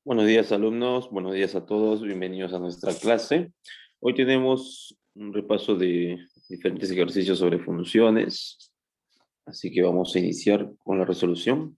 Buenos días, alumnos. Buenos días a todos. Bienvenidos a nuestra clase. Hoy tenemos un repaso de diferentes ejercicios sobre funciones. Así que vamos a iniciar con la resolución.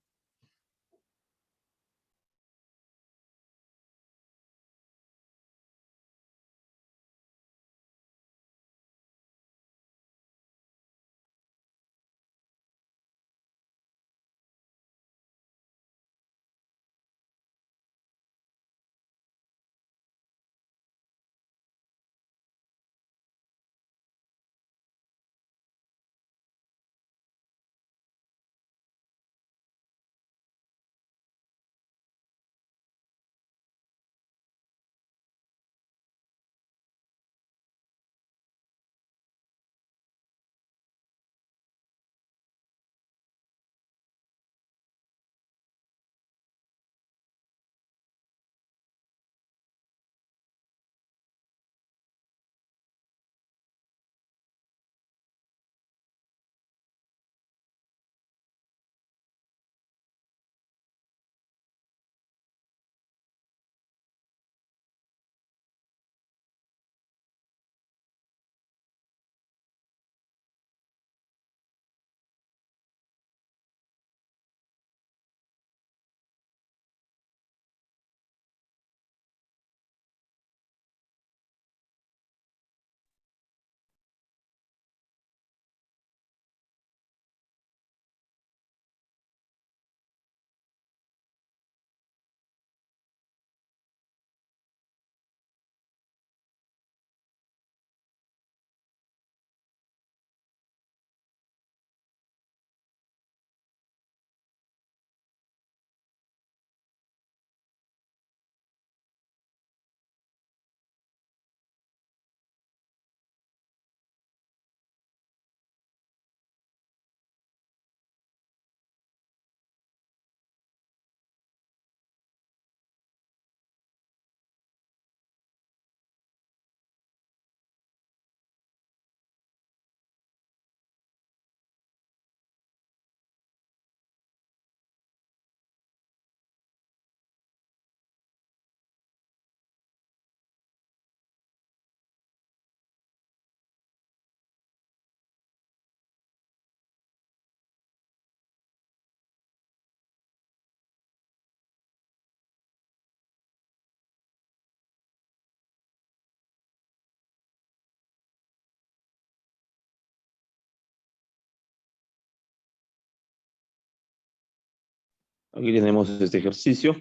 Aquí tenemos este ejercicio.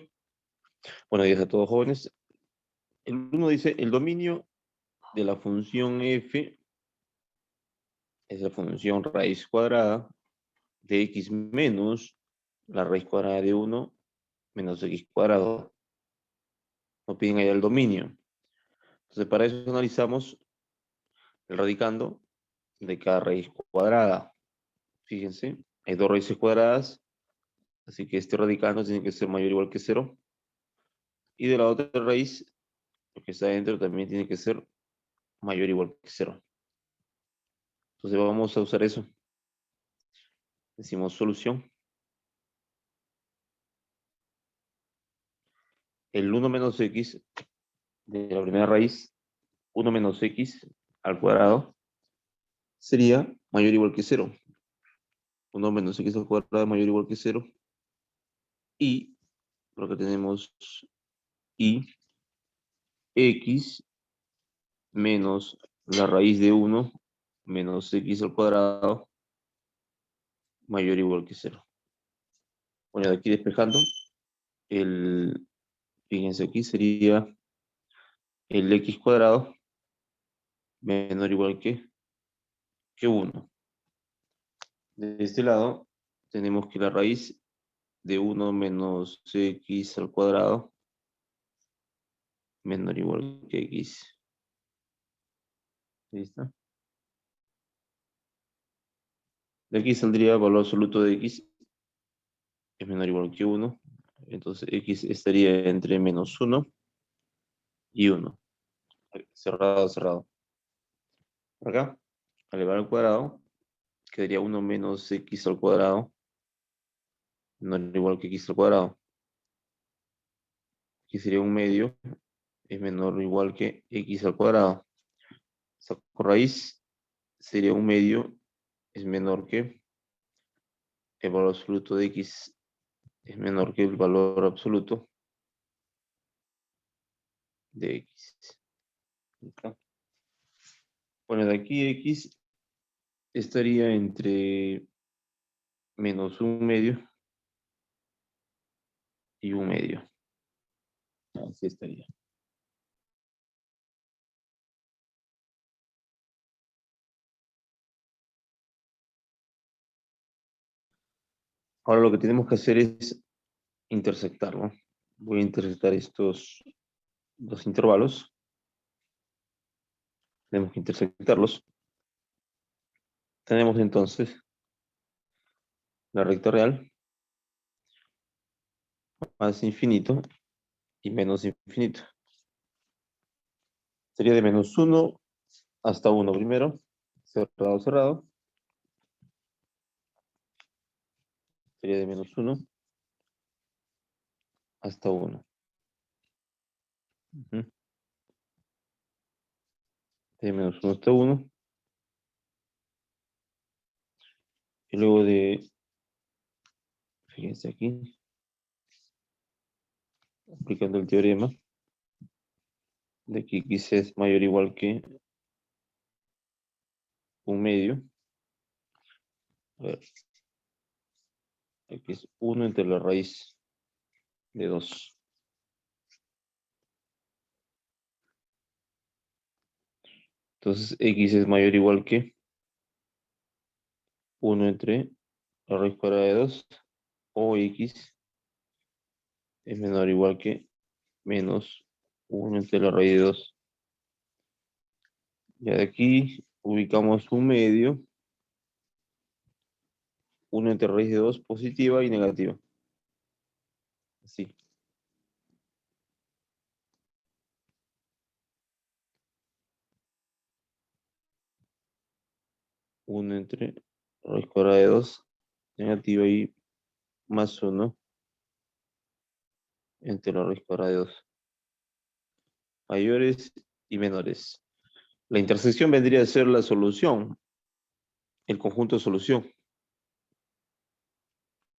Buenos días a todos, jóvenes. El uno dice, el dominio de la función f es la función raíz cuadrada de x menos la raíz cuadrada de 1 menos x cuadrado. Nos piden allá el dominio. Entonces, para eso analizamos el radicando de cada raíz cuadrada. Fíjense, hay dos raíces cuadradas, así que este radicando tiene que ser mayor o igual que 0. Y de la otra raíz, lo que está dentro también tiene que ser mayor o igual que 0. Entonces vamos a usar eso. Decimos solución. El 1 menos x de la primera raíz, 1 menos x al cuadrado, sería mayor o igual que 0. 1 menos x al cuadrado mayor o igual que 0. Y lo que tenemos y x menos la raíz de 1 menos x al cuadrado mayor o igual que 0. Bueno, de aquí despejando, fíjense aquí sería el x cuadrado menor o igual que 1. De este lado tenemos que la raíz de 1 menos x al cuadrado menor o igual que x. ¿Listo? De aquí saldría valor absoluto de x es menor o igual que 1. Entonces x estaría entre menos 1 y 1. Cerrado, cerrado. Por acá, al elevar al cuadrado, quedaría 1 menos x al cuadrado menor o igual que x al cuadrado. aquí sería un medio, es menor o igual que x al cuadrado. Saco raíz, sería un medio, es menor que el valor absoluto de x, es menor que el valor absoluto de x. Bueno, de aquí x estaría entre menos un medio y un medio. Así estaría. Ahora lo que tenemos que hacer es intersectar, ¿no? Voy a intersectar estos dos intervalos. Tenemos que intersectarlos. Tenemos entonces la recta real más infinito y menos infinito. Sería de menos 1 hasta 1 primero. Cerrado, cerrado. Sería de menos 1 hasta 1. De menos 1 hasta 1. Y luego fíjense aquí, aplicando el teorema de que x es mayor o igual que un medio. A ver, aquí es 1 entre la raíz de 2. Entonces x es mayor o igual que 1 entre la raíz cuadrada de 2, o x es menor o igual que menos 1 entre la raíz de 2. Ya de aquí ubicamos un medio, 1 entre raíz de 2 positiva y negativa. Así. Uno entre raíz cuadrada de 2 negativa y más 1 entre la raíz cuadrada de 2. Mayores y menores. La intersección vendría a ser la solución, el conjunto de solución,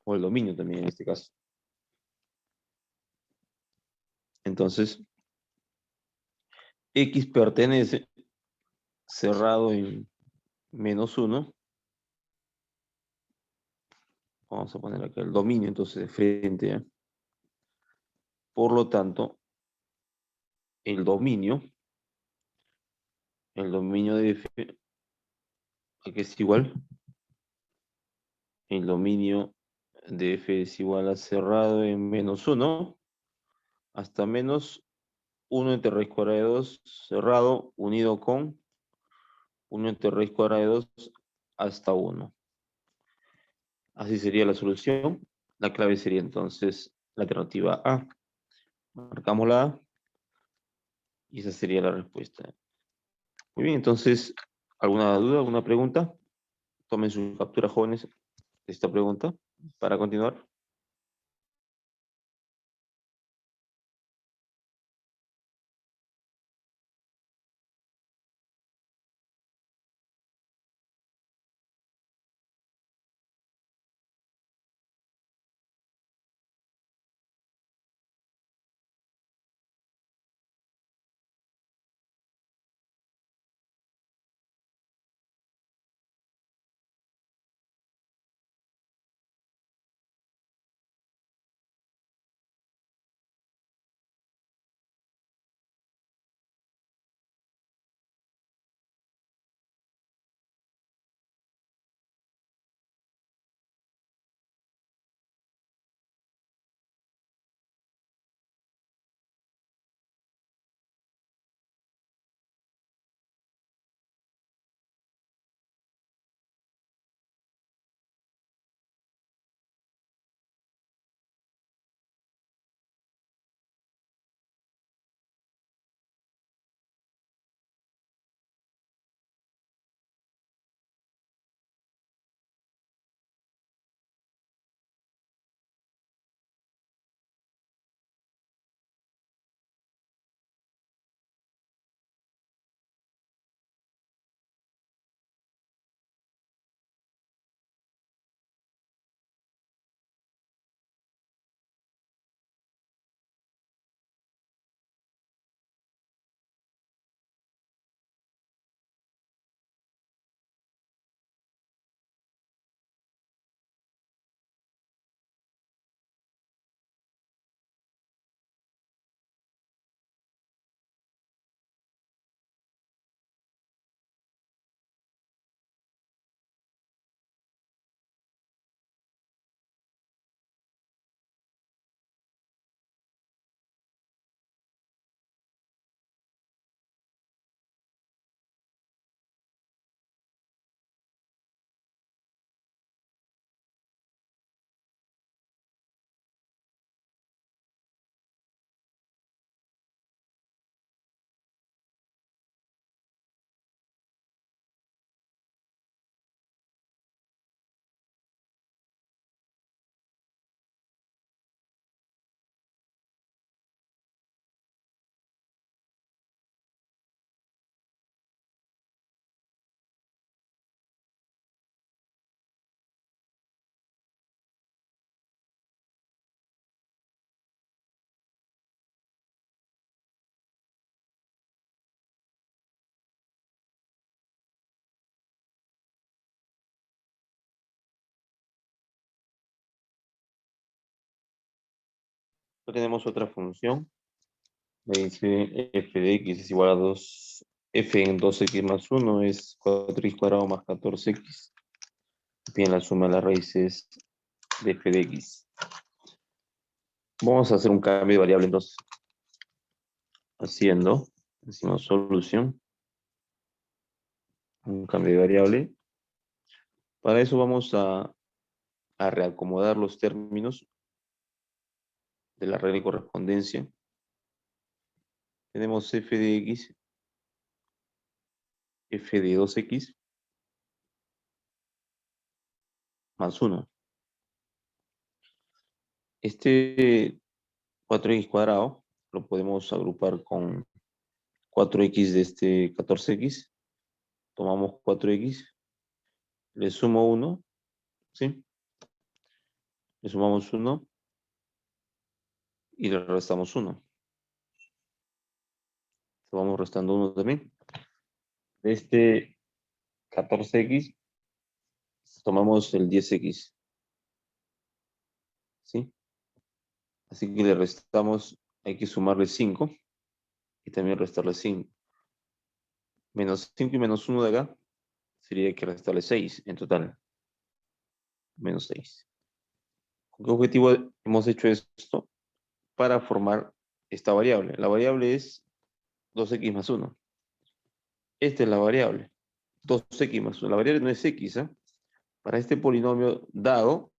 o el dominio también en este caso. Entonces, x pertenece cerrado en menos 1. Vamos a poner acá el dominio, entonces, de frente. ¿Eh? Por lo tanto, el dominio de f, aquí es igual. El dominio de f es igual a cerrado en menos 1 hasta menos 1 entre raíz cuadrada de 2 cerrado unido con 1 entre raíz cuadrada de 2 hasta 1. Así sería la solución. La clave sería entonces la alternativa A. Marcamos la A y esa sería la respuesta. Muy bien, entonces, ¿alguna duda, alguna pregunta? Tomen su captura, jóvenes, de esta pregunta para continuar. Tenemos otra función. Me dice f de x es igual a 2, f en 2x más 1 es 4x cuadrado más 14x. Bien, la suma de las raíces de f de x. Vamos a hacer un cambio de variable entonces. Decimos solución, un cambio de variable. Para eso vamos a reacomodar los términos de la regla de correspondencia. Tenemos f de x, f de 2x más 1. Este 4x cuadrado lo podemos agrupar con 4x de este 14x. Tomamos 4x, le sumo 1, ¿sí? Le sumamos 1 y le restamos 1. Vamos restando 1 también. De este 14x tomamos el 10x, ¿sí? Así que le restamos, hay que sumarle 5 y también restarle 5. Menos 5 y menos 1 de acá sería que restarle 6 en total. Menos 6. ¿Con qué objetivo hemos hecho esto? Para formar esta variable. La variable es 2x más 1. Esta es la variable. 2x más 1. La variable no es x, ¿eh? Para este polinomio dado,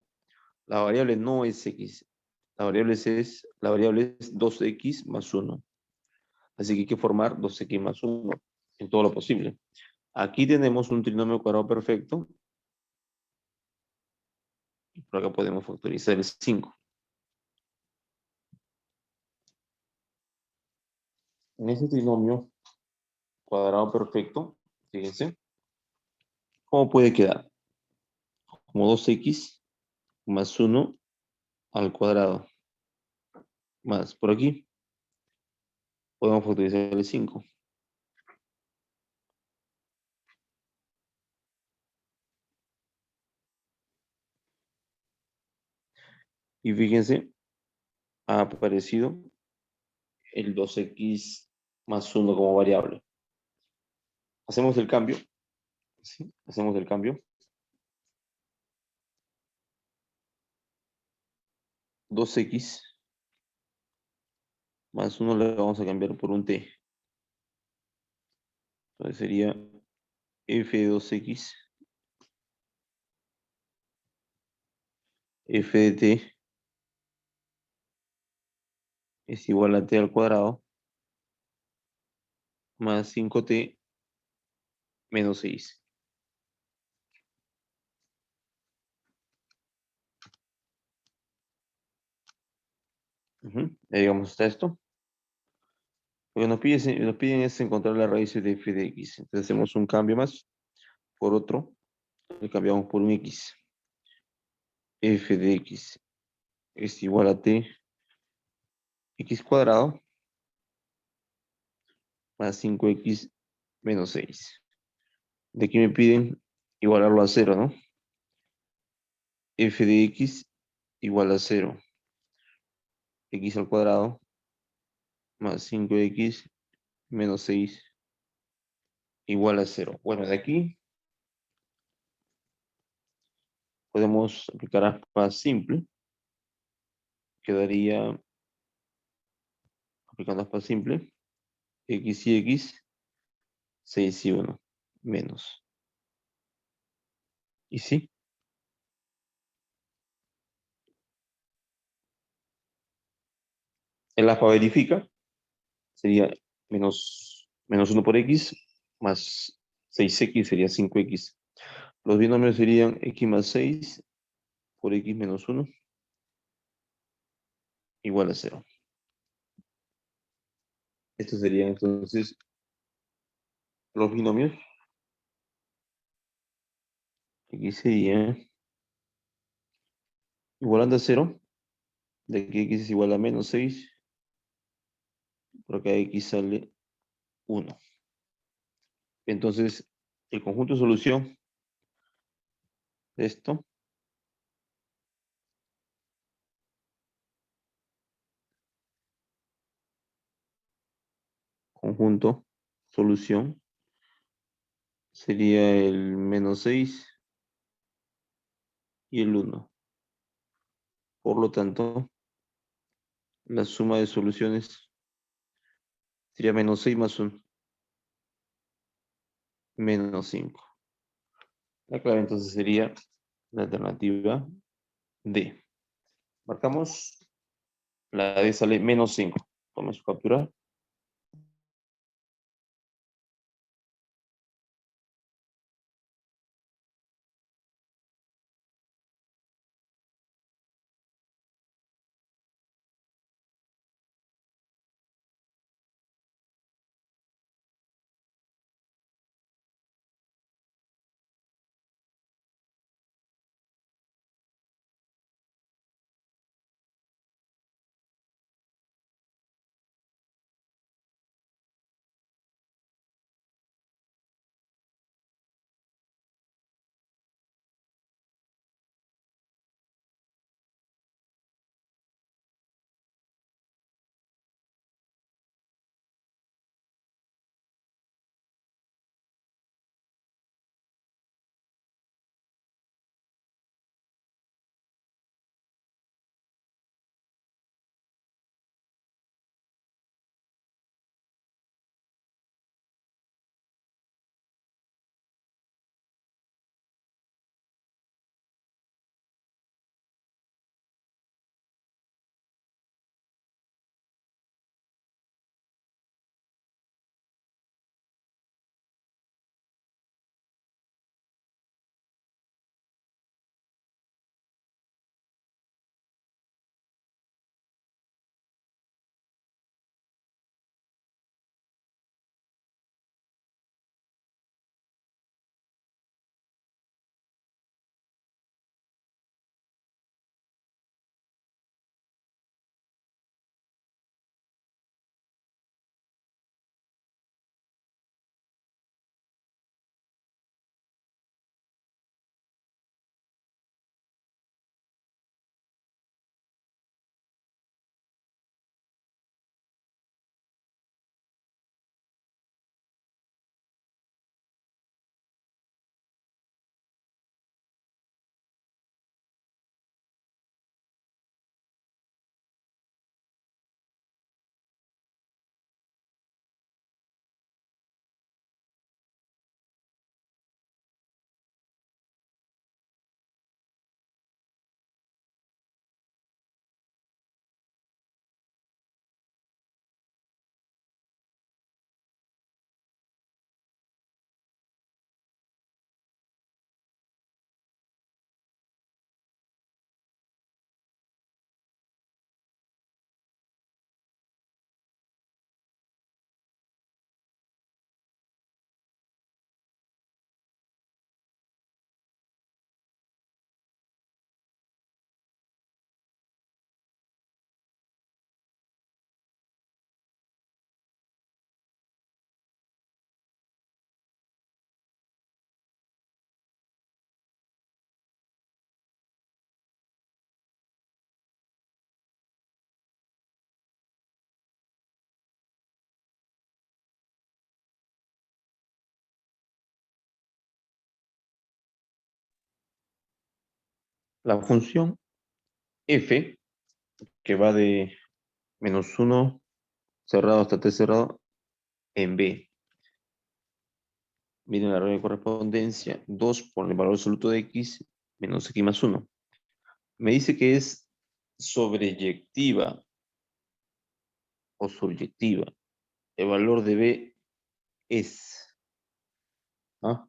la variable no es x. La variable es 2x más 1. Así que hay que formar 2x más 1 en todo lo posible. Aquí tenemos un trinomio cuadrado perfecto. Y por acá podemos factorizar el 5. En ese trinomio cuadrado perfecto, fíjense, ¿cómo puede quedar? Como 2x más 1 al cuadrado. Más por aquí, podemos factorizar el 5. Y fíjense, ha aparecido el 2x más 1 como variable. Hacemos el cambio. ¿Sí? Hacemos el cambio. 2x más 1 le vamos a cambiar por un t. Entonces sería f de 2x, f de t es igual a t al cuadrado más 5t menos 6. Ya llegamos hasta esto. Lo que nos piden es encontrar la raíz de f de x. Entonces hacemos un cambio más por otro. Le cambiamos por un x. F de x es igual a t x cuadrado más 5x menos 6. De aquí me piden igualarlo a 0, ¿no? F de x igual a 0. X al cuadrado más 5x menos 6 igual a 0. Bueno, de aquí podemos aplicar aspa simple. Quedaría, aplicando aspa simple, x y x, 6 y 1, menos. ¿Y sí? El aspa verifica, sería menos 1 por x, más 6x sería 5x. Los binomios serían x más 6 por x menos 1 igual a 0. Estos serían entonces los binomios. Aquí sería igualando a 0, de que x es igual a menos 6, por acá x sale 1. Entonces, el conjunto de solución de esto, conjunto, solución, sería el -6 y el 1. Por lo tanto, la suma de soluciones sería -6 más 1, -5. La clave entonces sería la alternativa D. Marcamos, la D sale -5. Tome su captura. La función f, que va de -1 cerrado hasta t cerrado, en B. Viene la regla de correspondencia, 2 por el valor absoluto de x menos x más 1. Me dice que es sobreyectiva o subyectiva. El valor de B es. ¿Ah?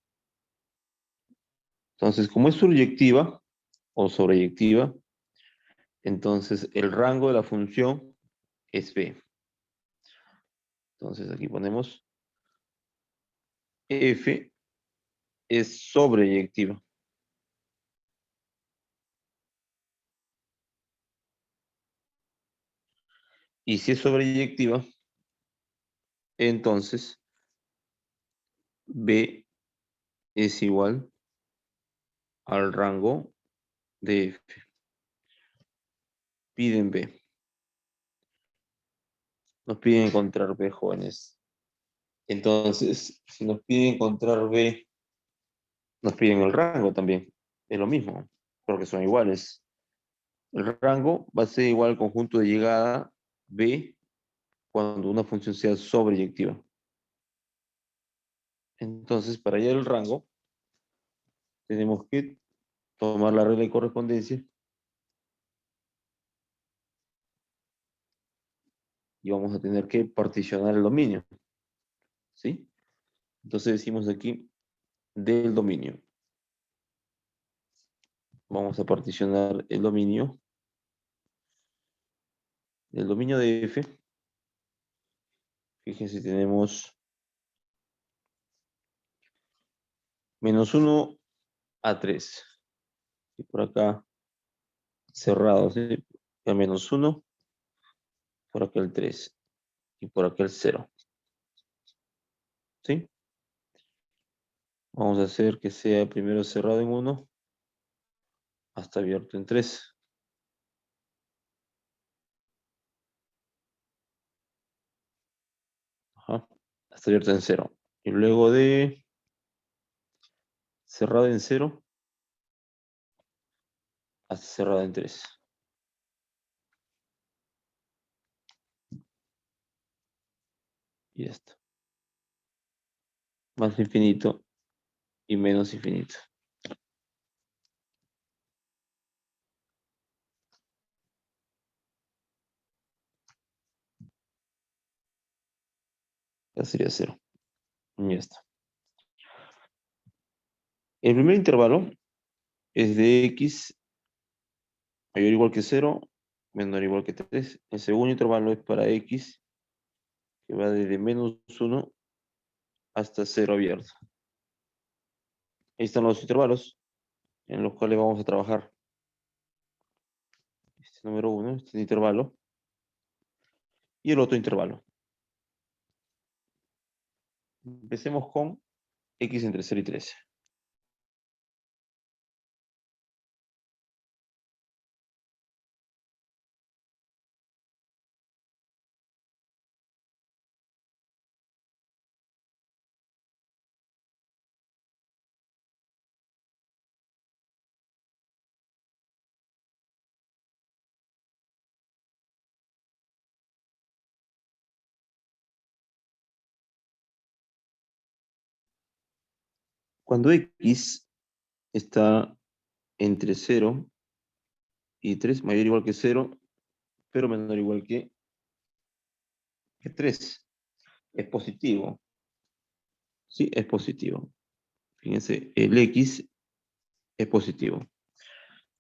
Entonces, como es subyectiva o sobreyectiva, entonces el rango de la función es B. Entonces aquí ponemos F es sobreyectiva. Y si es sobreyectiva, entonces B es igual al rango de F. Piden B. Nos piden encontrar B, jóvenes. Entonces, si nos piden encontrar B, nos piden el rango también. Es lo mismo, porque son iguales. El rango va a ser igual al conjunto de llegada B cuando una función sea sobreyectiva. Entonces, para hallar el rango, tenemos que tomar la regla de correspondencia y vamos a tener que particionar el dominio. ¿Sí? Entonces decimos aquí del dominio. Vamos a particionar el dominio. El dominio de F. Fíjense, tenemos -1 a 3. Y por acá cerrado, ¿sí? El -1, por acá el 3 y por acá el 0. ¿Sí? Vamos a hacer que sea primero cerrado en 1 hasta abierto en 3. Ajá. Hasta abierto en 0. Y luego de cerrado en 0 hasta cerrado en 3. Y esto. Más infinito y menos infinito. Ya sería 0. Y ya está. El primer intervalo es de x mayor o igual que 0, menor o igual que 3. El segundo intervalo es para x, que va desde -1 hasta 0 abierto. Ahí están los intervalos en los cuales vamos a trabajar. Este número 1, este intervalo, y el otro intervalo. Empecemos con x entre 0 y 13. Cuando x está entre 0 y 3, mayor o igual que 0, pero menor o igual que 3, es positivo. Sí, es positivo. Fíjense, el x es positivo.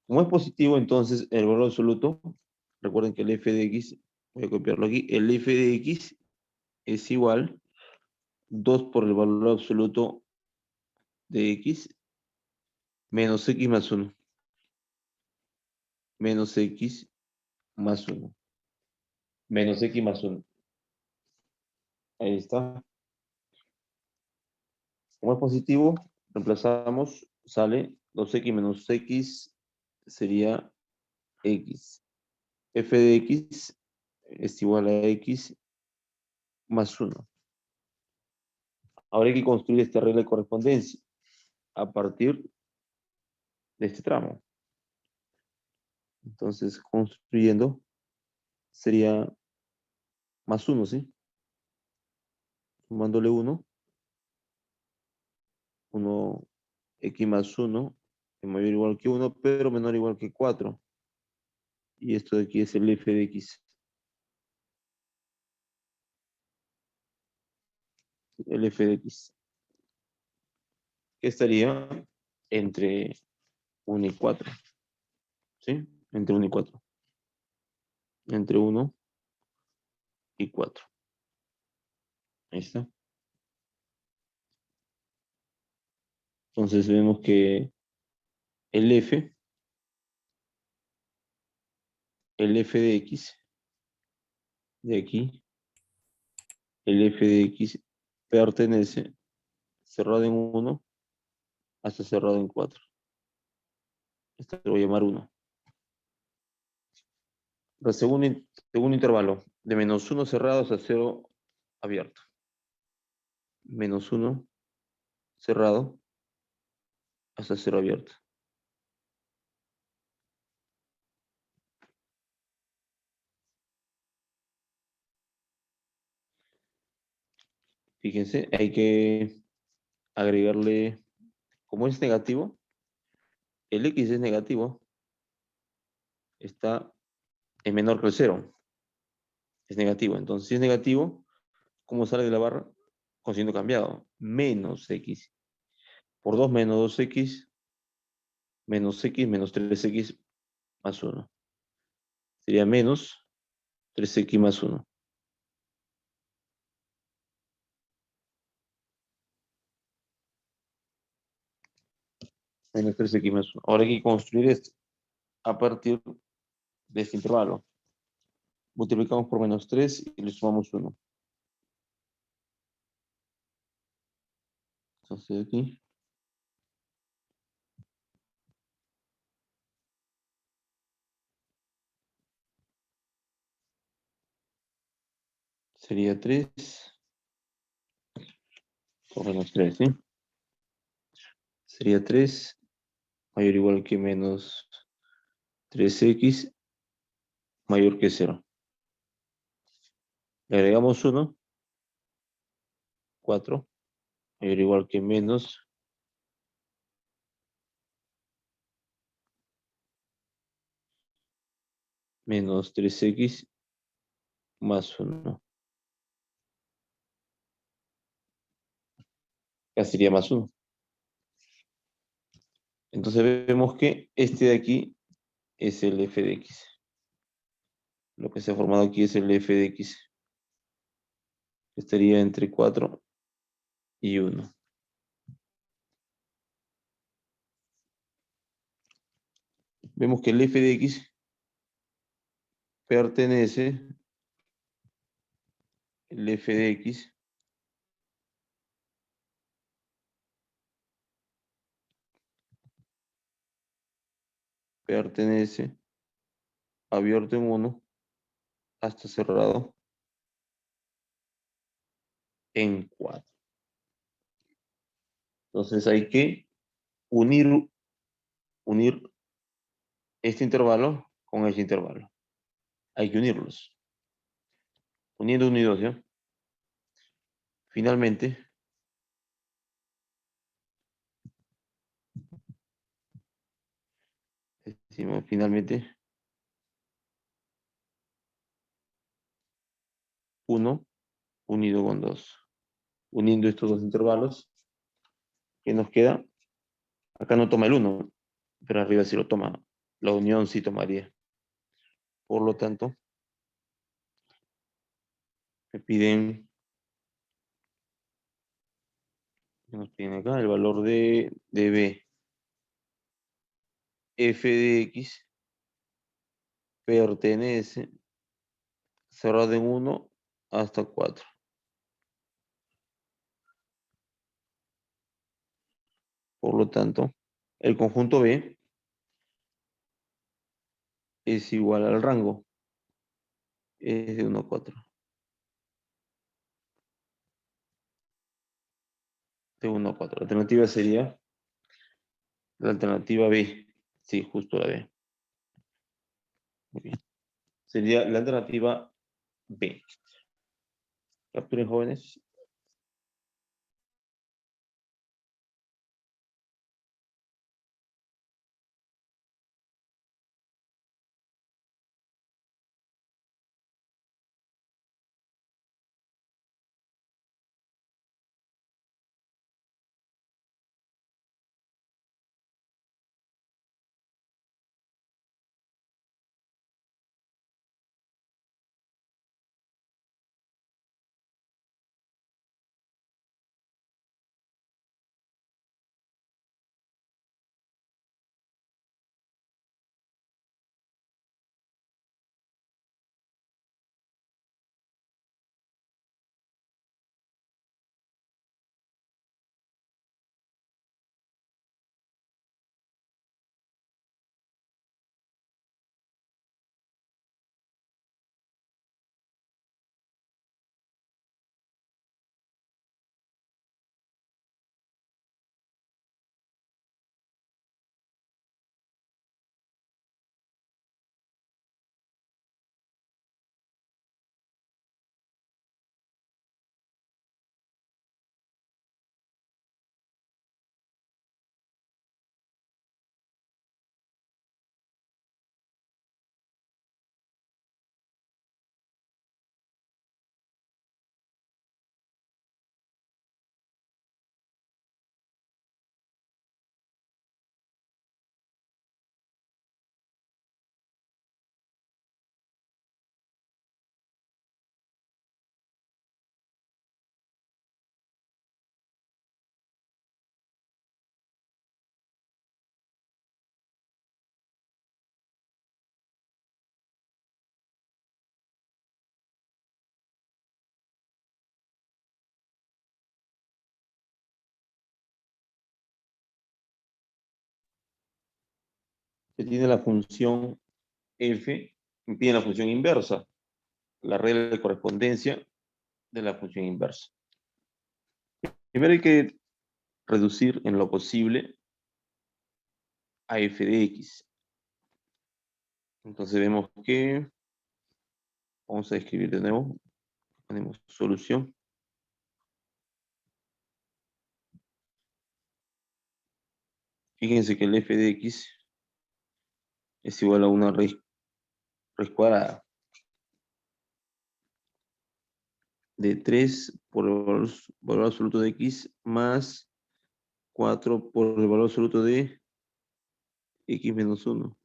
Como es positivo, entonces el valor absoluto, recuerden que el f de x, voy a copiarlo aquí, el f de x es igual 2 por el valor absoluto de x menos x más 1. Menos x más 1. Menos x más 1. Ahí está. Como es positivo, reemplazamos, sale 2x menos x sería x. F de x es igual a x más 1. Ahora hay que construir esta regla de correspondencia a partir de este tramo. Entonces, construyendo sería más 1, ¿sí? Sumándole 1, 1x más 1 es mayor o igual que 1, pero menor o igual que 4. Y esto de aquí es el f de x. El f de x. Que estaría entre 1 y 4. ¿Sí? Entre 1 y 4. Entre 1 y 4. Ahí está. Entonces vemos que el f de x, de aquí, el f de x pertenece cerrado en 1 hasta cerrado en 4. Esto lo voy a llamar 1. El segundo intervalo, de -1 cerrado hasta 0 abierto. menos 1 cerrado hasta 0 abierto. Fíjense, hay que agregarle, como es negativo, el x es negativo, es menor que el 0, es negativo. Entonces, si es negativo, ¿cómo sale de la barra? Con signo cambiado, menos x. Por 2 menos 2x, menos 3x más 1. Sería menos 3x más 1. Menos 3x más 1. Ahora hay que construir esto a partir de este intervalo. Multiplicamos por menos 3 y le sumamos 1. Entonces aquí sería 3 por menos 3, ¿sí? Sería 3 mayor o igual que menos 3x mayor que 0. Le agregamos 1, 4 mayor o igual que menos 3x más 1. Ya sería más 1. Entonces vemos que este de aquí es el f de x. Lo que se ha formado aquí es el f de x. Estaría entre 4 y 1. Vemos que el f de x pertenece, el f de x pertenece abierto en 1 hasta cerrado en 4. Entonces hay que unir este intervalo con este intervalo. Hay que unirlos. Uniendo unidos, ¿ya? Finalmente, decimos finalmente 1 unido con 2. Uniendo estos dos intervalos, ¿qué nos queda? Acá no toma el 1, pero arriba sí lo toma. La unión sí tomaría. Por lo tanto, me piden, ¿qué nos piden acá? El valor de b. F de x pertenece cerrado en 1 hasta 4. Por lo tanto, el conjunto B es igual al rango. Es de 1 a 4. De 1 a 4. La alternativa sería la alternativa B. Sí, justo la B. Muy bien. Sería la alternativa B. Capturen, jóvenes. Se tiene la función f y tiene la función inversa, la regla de correspondencia de la función inversa. Primero hay que reducir en lo posible a f de x. Entonces vemos que, vamos a escribir de nuevo, ponemos solución. Fíjense que el f de x es igual a una raíz cuadrada de 3 por el valor absoluto de x más 4 por el valor absoluto de x menos 1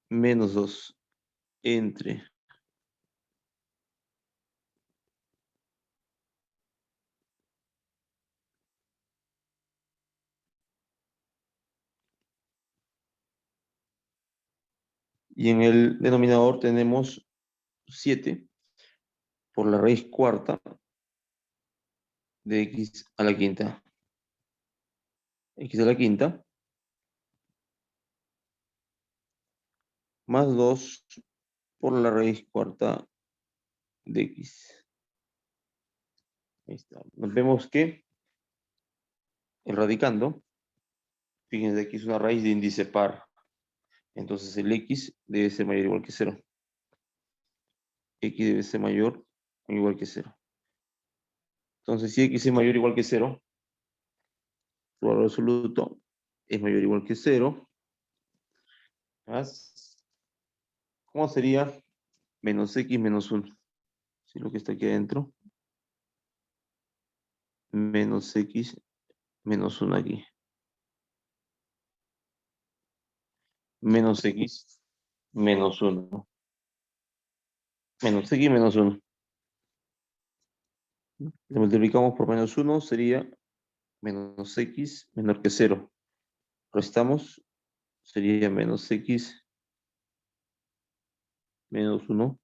menos 2 entre y en el denominador tenemos 7 por la raíz cuarta de x a la quinta. X a la quinta más 2 por la raíz cuarta de x. Ahí está. Nos vemos que el radicando, fíjense, aquí es una raíz de índice par. Entonces el x debe ser mayor o igual que 0. X debe ser mayor o igual que 0. Entonces si x es mayor o igual que 0, su valor absoluto es mayor o igual que 0. Más, ¿cómo sería? Menos x menos 1. Si lo que está aquí adentro. Menos x menos 1 aquí. Menos x menos 1. Menos x menos 1. Le multiplicamos por menos 1, sería menos x menor que 0. Restamos, sería menos x menos 1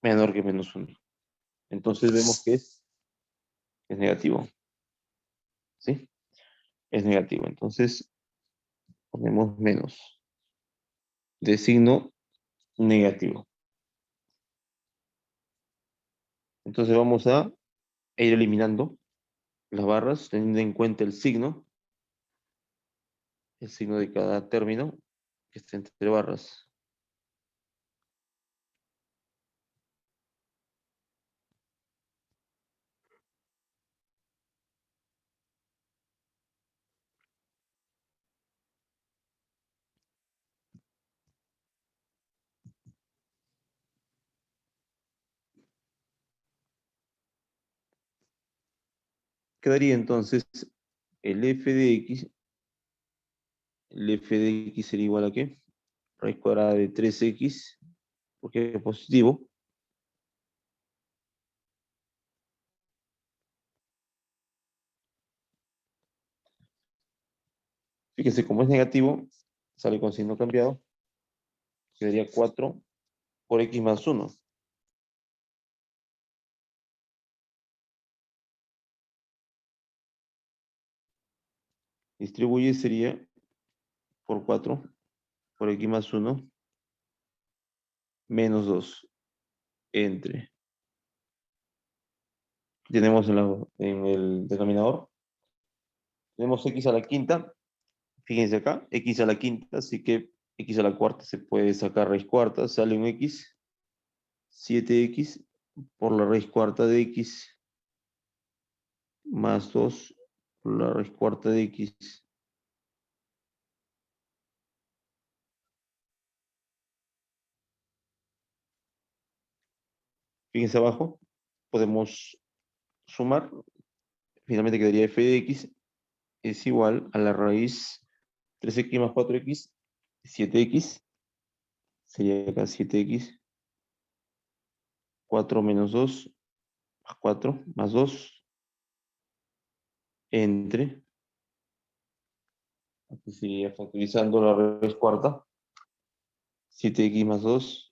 menor que menos 1. Entonces vemos que es negativo. ¿Sí? Es negativo. Entonces ponemos menos de signo negativo. Entonces vamos a ir eliminando las barras teniendo en cuenta el signo de cada término que está entre barras. Quedaría entonces el f de x. El f de x sería igual a ¿qué? Raíz cuadrada de 3x, porque es positivo. Fíjense, como es negativo, sale con signo cambiado. Quedaría 4 por x más 1. Distribuye sería por 4 por x más 1 menos 2 entre. Tenemos en el denominador, tenemos x a la quinta. Fíjense acá, x a la quinta, así que x a la cuarta se puede sacar raíz cuarta, sale un x, 7x por la raíz cuarta de x más 2 por la raíz cuarta de x. Fíjense abajo, podemos sumar, finalmente quedaría f de x es igual a la raíz 3x más 4x, 7x, sería acá 7x, 4 menos 2, más 4, más 2, entre, aquí sería factorizando la raíz cuarta, 7x más 2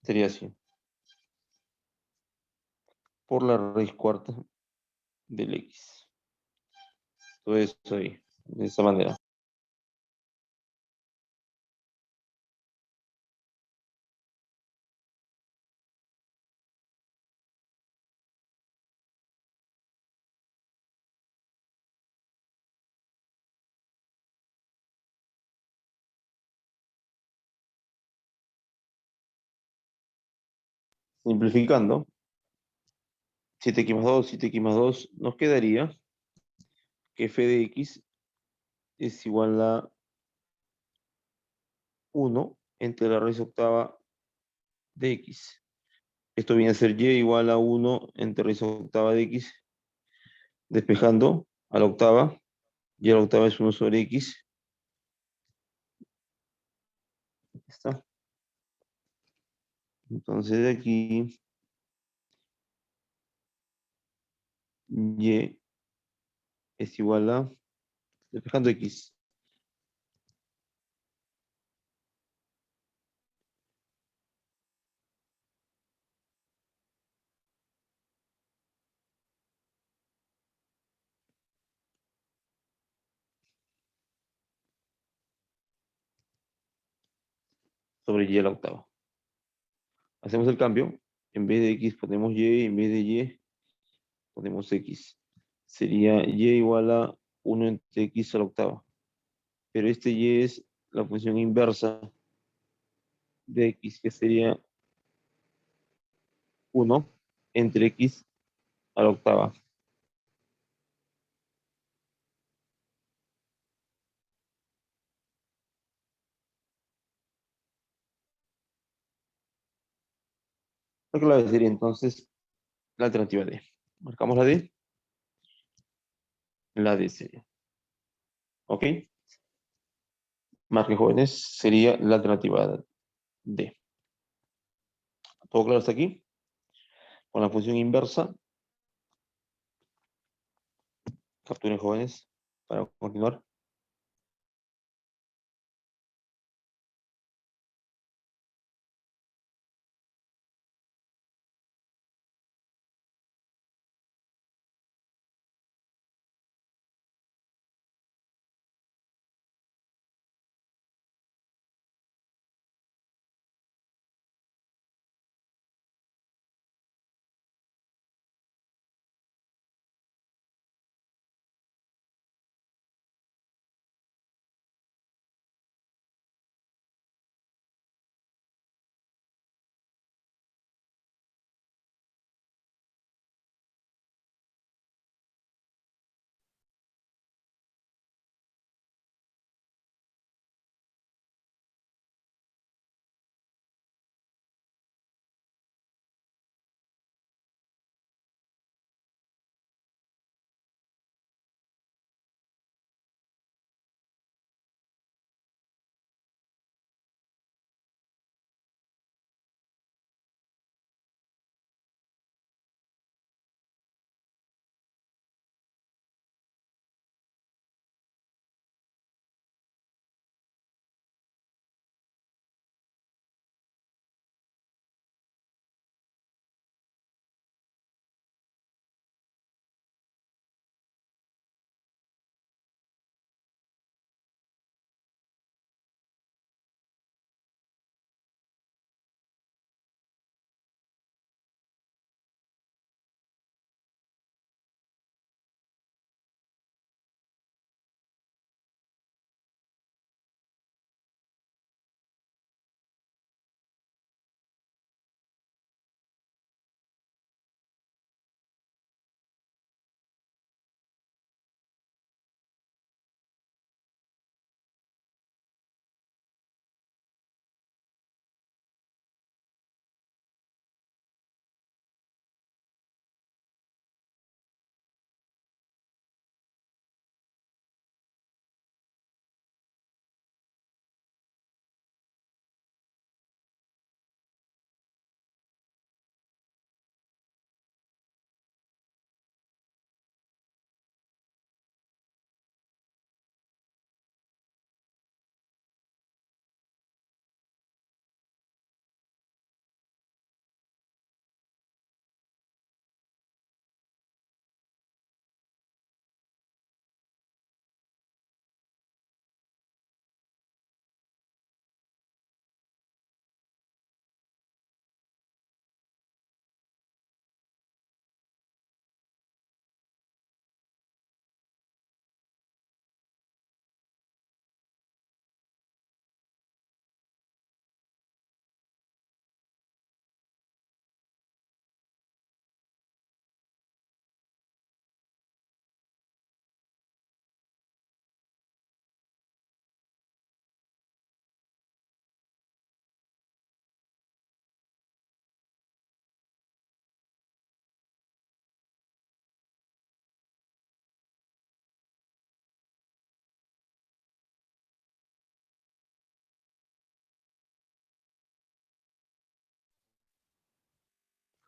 Sería así. Por la raíz cuarta del X. Todo eso ahí, de esa manera. Simplificando, 7x más 2, 7x más 2, nos quedaría que f de x es igual a 1 entre la raíz octava de x. Esto viene a ser y igual a 1 entre raíz octava de x, despejando a la octava, y a la octava es 1 sobre x. Está. Entonces de aquí, y es igual a, despejando x, sobre y a la octava. Hacemos el cambio, en vez de x ponemos y, en vez de y ponemos x. Sería y igual a 1 entre x a la octava. Pero este y es la función inversa de x, que sería 1 entre x a la octava. La clave sería entonces la alternativa D. Marcamos la D. La D sería. ¿Ok? Marquen jóvenes, sería la alternativa D. ¿Todo claro hasta aquí? Con la función inversa, capturen jóvenes para continuar.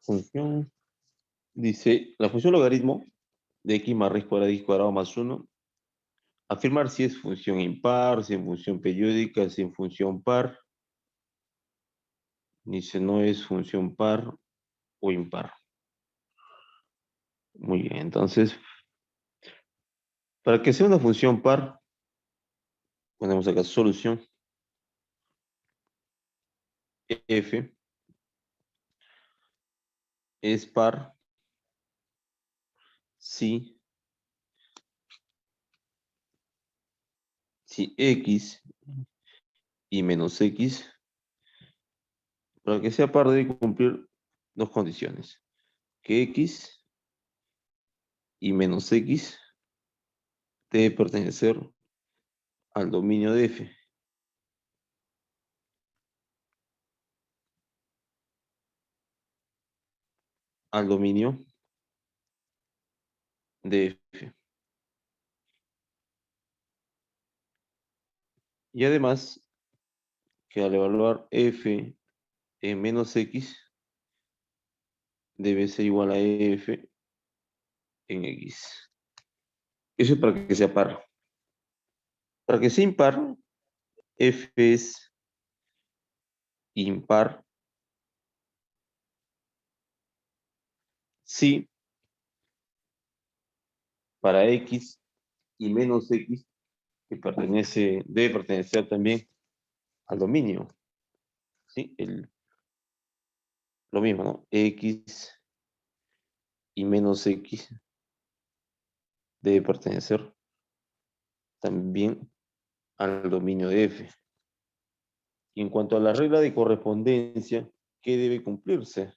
función, dice, la función logaritmo de x más raíz cuadrada de x cuadrado más 1, afirmar si es función impar, si es función periódica, si es función par. Dice, no es función par o impar. Muy bien, entonces, para que sea una función par, ponemos acá solución f es par si x y menos x, para que sea par debe cumplir dos condiciones, que x y menos x debe pertenecer al dominio de f. Al dominio de f. Y además, que al evaluar f en menos x, debe ser igual a f en x. Eso es para que sea par. Para que sea impar, f es impar si para x y menos x, que debe pertenecer también al dominio. ¿Sí? Lo mismo, ¿no? X y menos x debe pertenecer también al dominio de f. Y en cuanto a la regla de correspondencia, ¿qué debe cumplirse?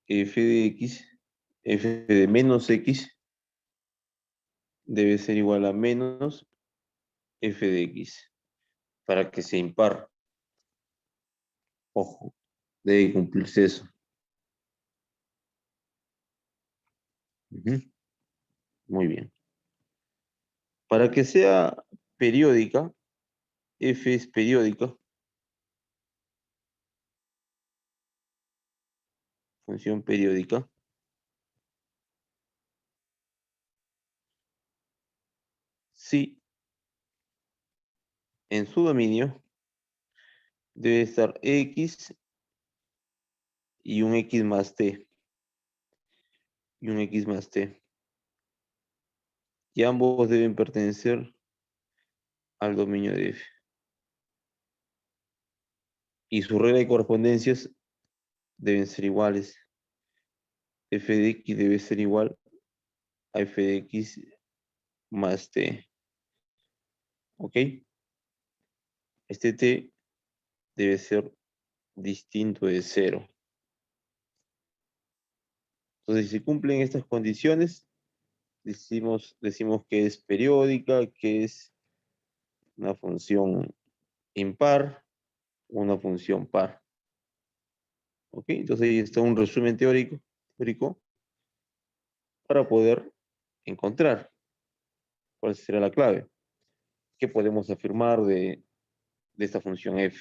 F de x, f de menos x, debe ser igual a menos f de x, para que sea impar. Ojo, debe cumplirse eso. Ujú. Muy bien. Para que sea periódica, f es periódica, función periódica, si en su dominio debe estar x y un x más t, y un x más t, y ambos deben pertenecer al dominio de f. Y su regla de correspondencias deben ser iguales. F de x debe ser igual a f de x más t. ¿Ok? Este t debe ser distinto de cero. Entonces, si se cumplen estas condiciones, decimos que es periódica, que es una función impar, una función par. ¿Ok? Entonces ahí está un resumen teórico para poder encontrar cuál será la clave. ¿Qué podemos afirmar de esta función f?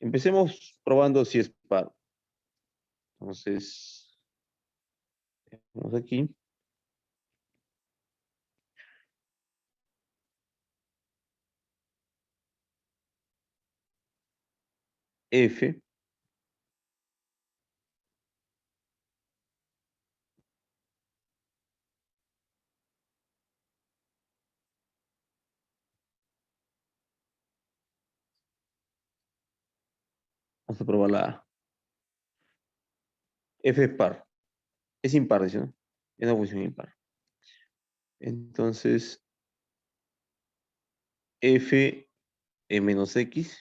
Empecemos probando si es par. Entonces, vamos aquí. F vamos a probar la A. F es par. Es impar, ¿sí, no? Es una función impar. Entonces, f en menos x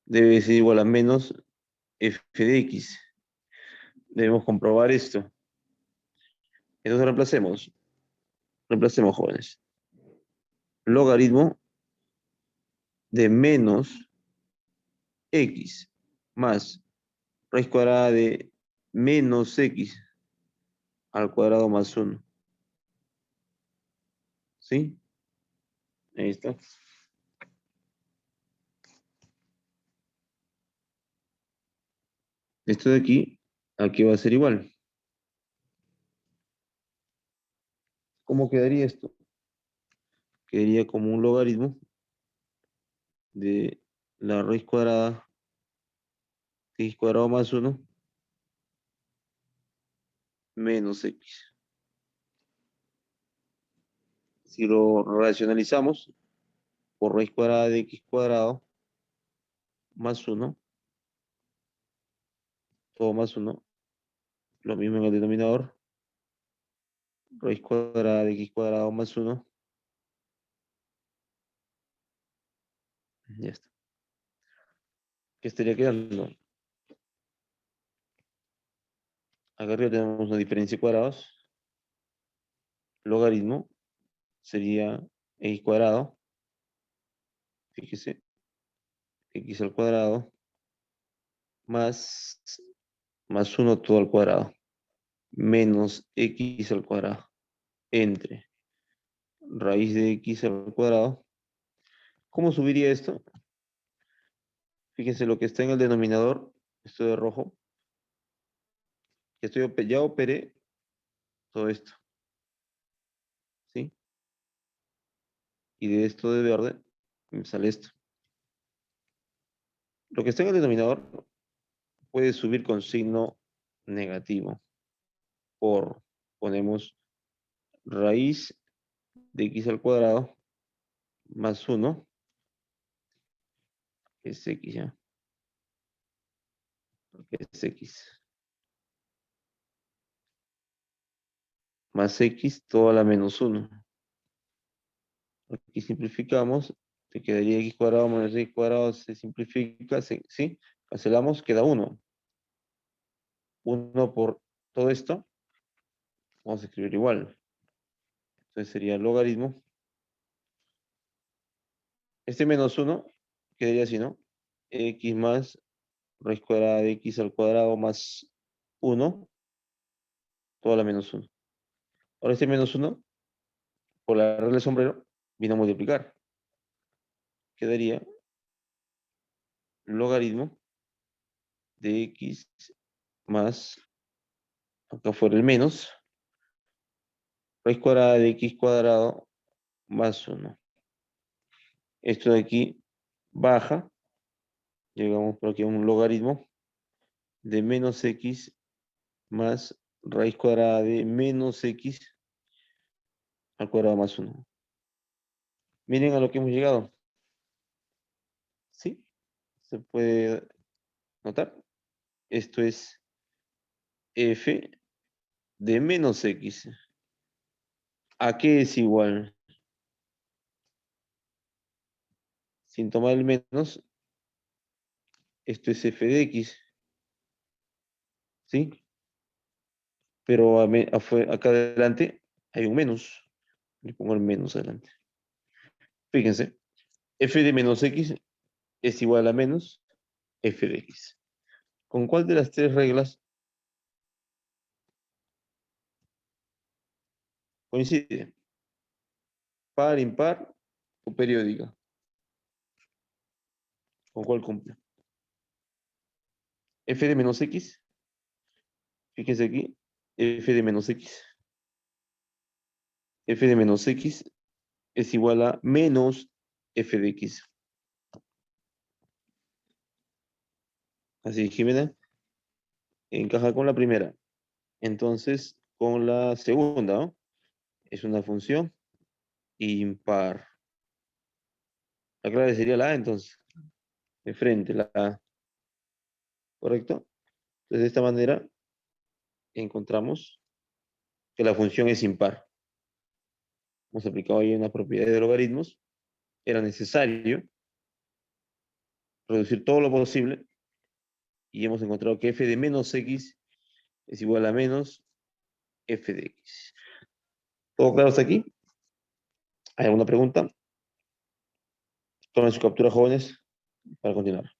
debe ser igual a menos f de x. Debemos comprobar esto. Entonces reemplacemos, jóvenes. logaritmo de menos x más raíz cuadrada de menos x al cuadrado más 1. ¿Sí? Ahí está. Esto de aquí va a ser igual. ¿Cómo quedaría esto? Quedaría como un logaritmo de la raíz cuadrada de x cuadrado más 1 menos x. Si lo racionalizamos por raíz cuadrada de x cuadrado más 1, todo más 1, lo mismo en el denominador, raíz cuadrada de x cuadrado más 1, ya está. ¿Qué estaría quedando? Acá arriba tenemos una diferencia de cuadrados, logaritmo sería x cuadrado, fíjese, x al cuadrado más 1 todo al cuadrado, menos x al cuadrado, entre raíz de x al cuadrado. ¿Cómo subiría esto? Fíjense lo que está en el denominador, esto de rojo, ya operé todo esto, ¿sí? Y de esto de verde me sale esto. Lo que está en el denominador puede subir con signo negativo. Ponemos raíz de x al cuadrado más 1, que es x ya, que es x, más x todo a la menos 1. Aquí simplificamos, te quedaría x cuadrado menos x cuadrado, se simplifica, ¿sí? Cancelamos, queda 1. 1 por todo esto, vamos a escribir igual. Entonces sería logaritmo. Este menos 1 quedaría así, ¿no? X más raíz cuadrada de x al cuadrado más 1, todo a la menos 1. Ahora este menos 1, por la regla del sombrero, viene a multiplicar. Quedaría logaritmo de x más, acá fuera el menos, raíz cuadrada de x cuadrado más 1. Esto de aquí baja, llegamos por aquí a un logaritmo de menos x más raíz cuadrada de menos x al cuadrado más 1. Miren a lo que hemos llegado. ¿Sí? Se puede notar. Esto es f de menos x. ¿A qué es igual? Sin tomar el menos, esto es f de x. ¿Sí? Pero acá adelante hay un menos. Le pongo el menos adelante. Fíjense, f de menos x es igual a menos f de x. ¿Con cuál de las tres reglas coincide? ¿Par, impar o periódica? ¿Con cuál cumple? F de menos x, fíjense aquí, f de menos x. F de menos x es igual a menos f de x. Así, Jimena, encaja con la primera. Entonces, con la segunda, ¿no? Es una función impar. La clave sería la A, entonces. De frente, la A. ¿Correcto? Entonces, de esta manera, encontramos que la función es impar. Hemos aplicado ahí una propiedad de logaritmos. Era necesario reducir todo lo posible y hemos encontrado que f de menos x es igual a menos f de x. ¿Todo claro hasta aquí? ¿Hay alguna pregunta? Tomen su captura, jóvenes, para continuar.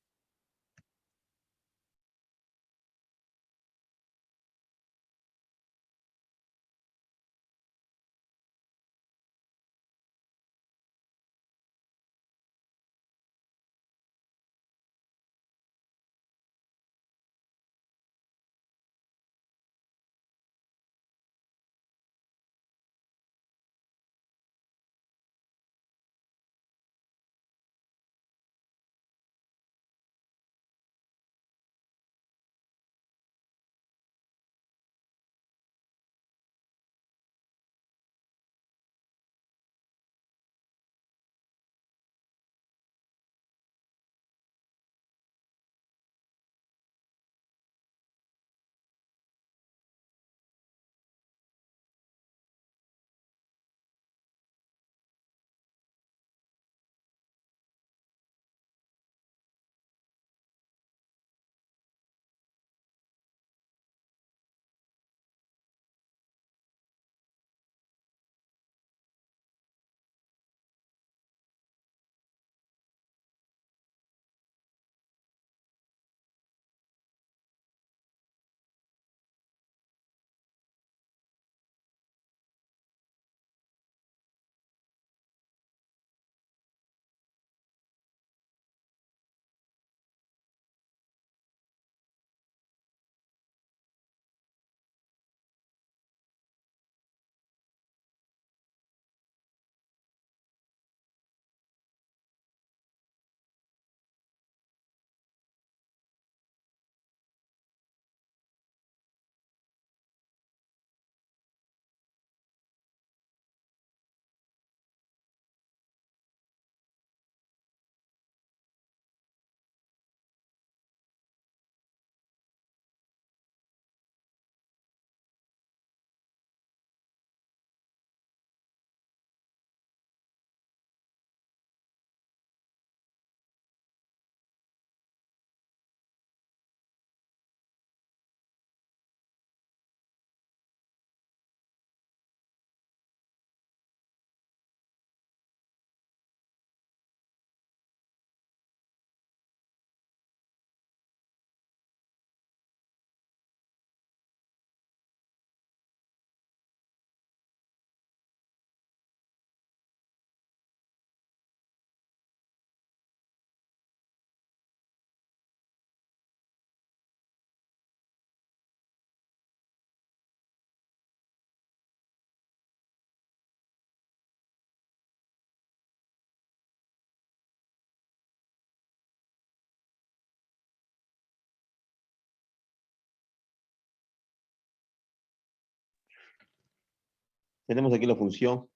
Tenemos aquí la función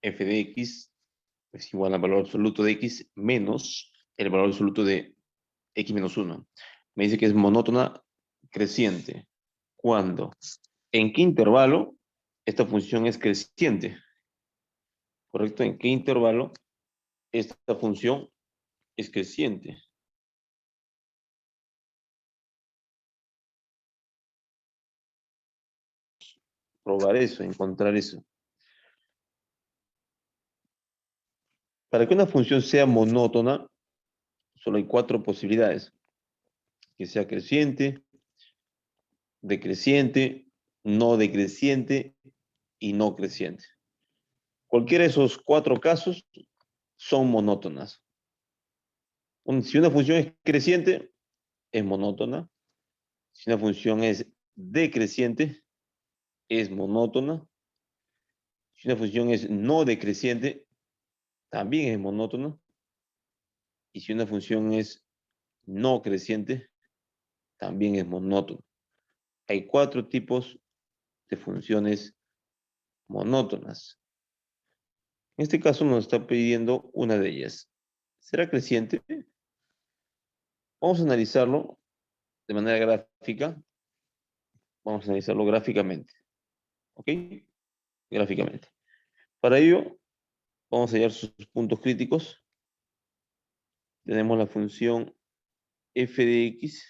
f de x es igual al valor absoluto de x menos el valor absoluto de x menos 1. Me dice que es monótona creciente. ¿Cuándo? ¿En qué intervalo esta función es creciente? ¿Correcto? ¿En qué intervalo esta función es creciente? Probar eso, encontrar eso. Para que una función sea monótona, solo hay 4 posibilidades. Que sea creciente, decreciente, no decreciente y no creciente. Cualquiera de esos 4 casos son monótonas. Si una función es creciente, es monótona. Si una función es decreciente, es monótona. Si una función es no decreciente, también es monótona. Y si una función es no creciente, también es monótona. Hay 4 tipos de funciones monótonas. En este caso nos está pidiendo una de ellas. ¿Será creciente? Vamos a analizarlo de manera gráfica. Vamos a analizarlo gráficamente. ¿Ok? Gráficamente. Para ello, vamos a hallar sus puntos críticos. Tenemos la función f de x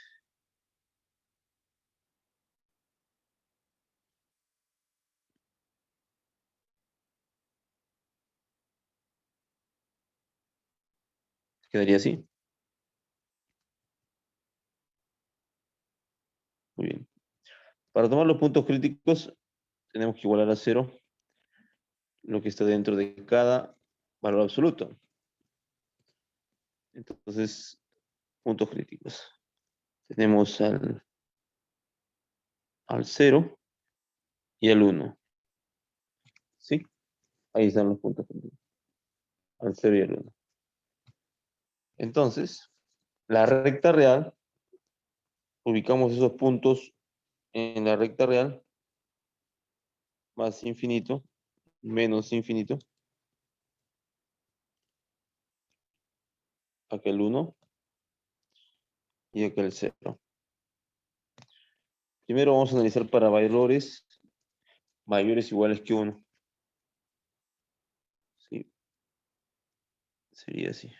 Quedaría así. Muy bien. Para tomar los puntos críticos, tenemos que igualar a 0 lo que está dentro de cada valor absoluto. Entonces, puntos críticos. Tenemos al 0 y al 1. ¿Sí? Ahí están los puntos críticos. Al 0 y al 1. Entonces, la recta real, ubicamos esos puntos en la recta real, más infinito, menos infinito, acá el 1 y acá el 0. Primero vamos a analizar para valores mayores o iguales que 1. ¿Sí? Sería así.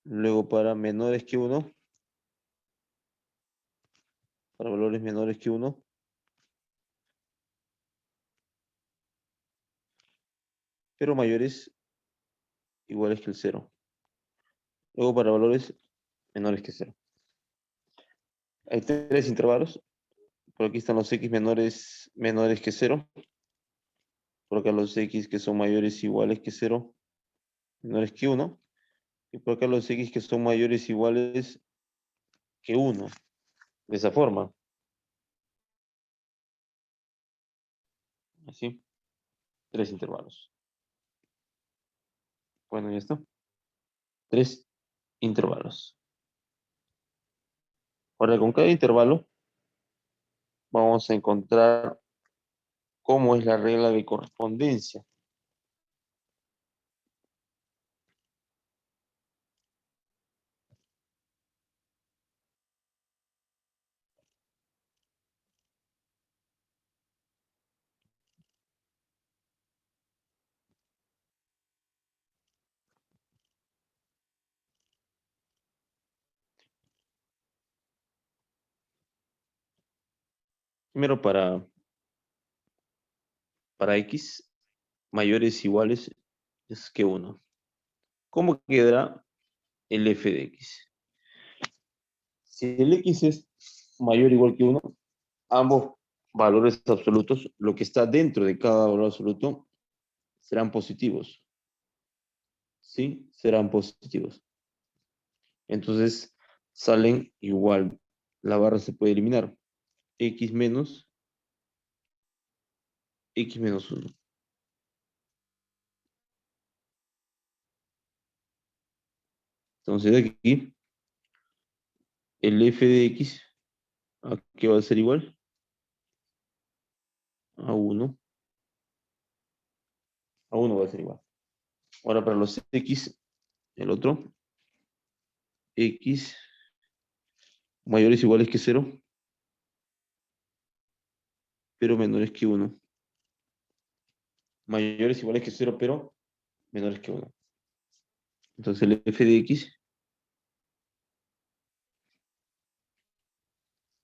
Luego para menores que 1, para valores menores que 1, pero mayores iguales que el 0. Luego para valores menores que 0. Hay 3 intervalos. Por aquí están los x menores que 0. Por acá los x que son mayores iguales que 0, menores que 1. Y por acá los x que son mayores iguales que 1. De esa forma. Así. 3 intervalos. Bueno, ya está. 3 intervalos. Ahora, con cada intervalo vamos a encontrar cómo es la regla de correspondencia. Primero para x mayores iguales es que 1. ¿Cómo quedará el f de x? Si el x es mayor o igual que 1, ambos valores absolutos, lo que está dentro de cada valor absoluto, serán positivos. ¿Sí? Serán positivos. Entonces, salen igual. La barra se puede eliminar. X menos 1. Entonces, de aquí, el f de x, ¿a qué va a ser igual? A 1. A 1 va a ser igual. Ahora, para los x, el otro, x mayores o iguales que 0, pero menores que 1. Mayores o iguales que 0, pero menores que 1. Entonces, el f de x,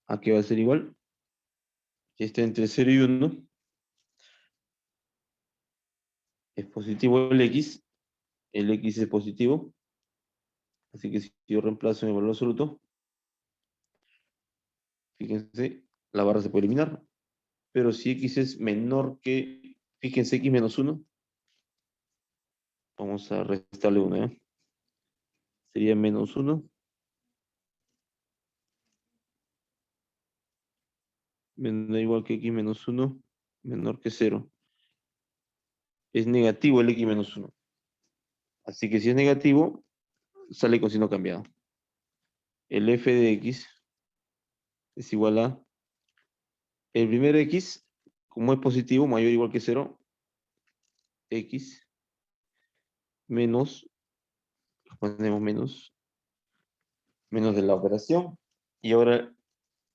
¿a qué va a ser igual? Si está entre 0 y 1, es positivo el x es positivo, así que si yo reemplazo en el valor absoluto, fíjense, la barra se puede eliminar, pero si x es menor que, fíjense, x menos 1, vamos a restarle 1, ¿eh? Sería menos 1, menor igual que x menos 1, menor que 0. Es negativo el x menos 1. Así que si es negativo, sale con signo cambiado. El f de x es igual a el primer x, como es positivo, mayor o igual que 0, x menos, ponemos menos de la operación. Y ahora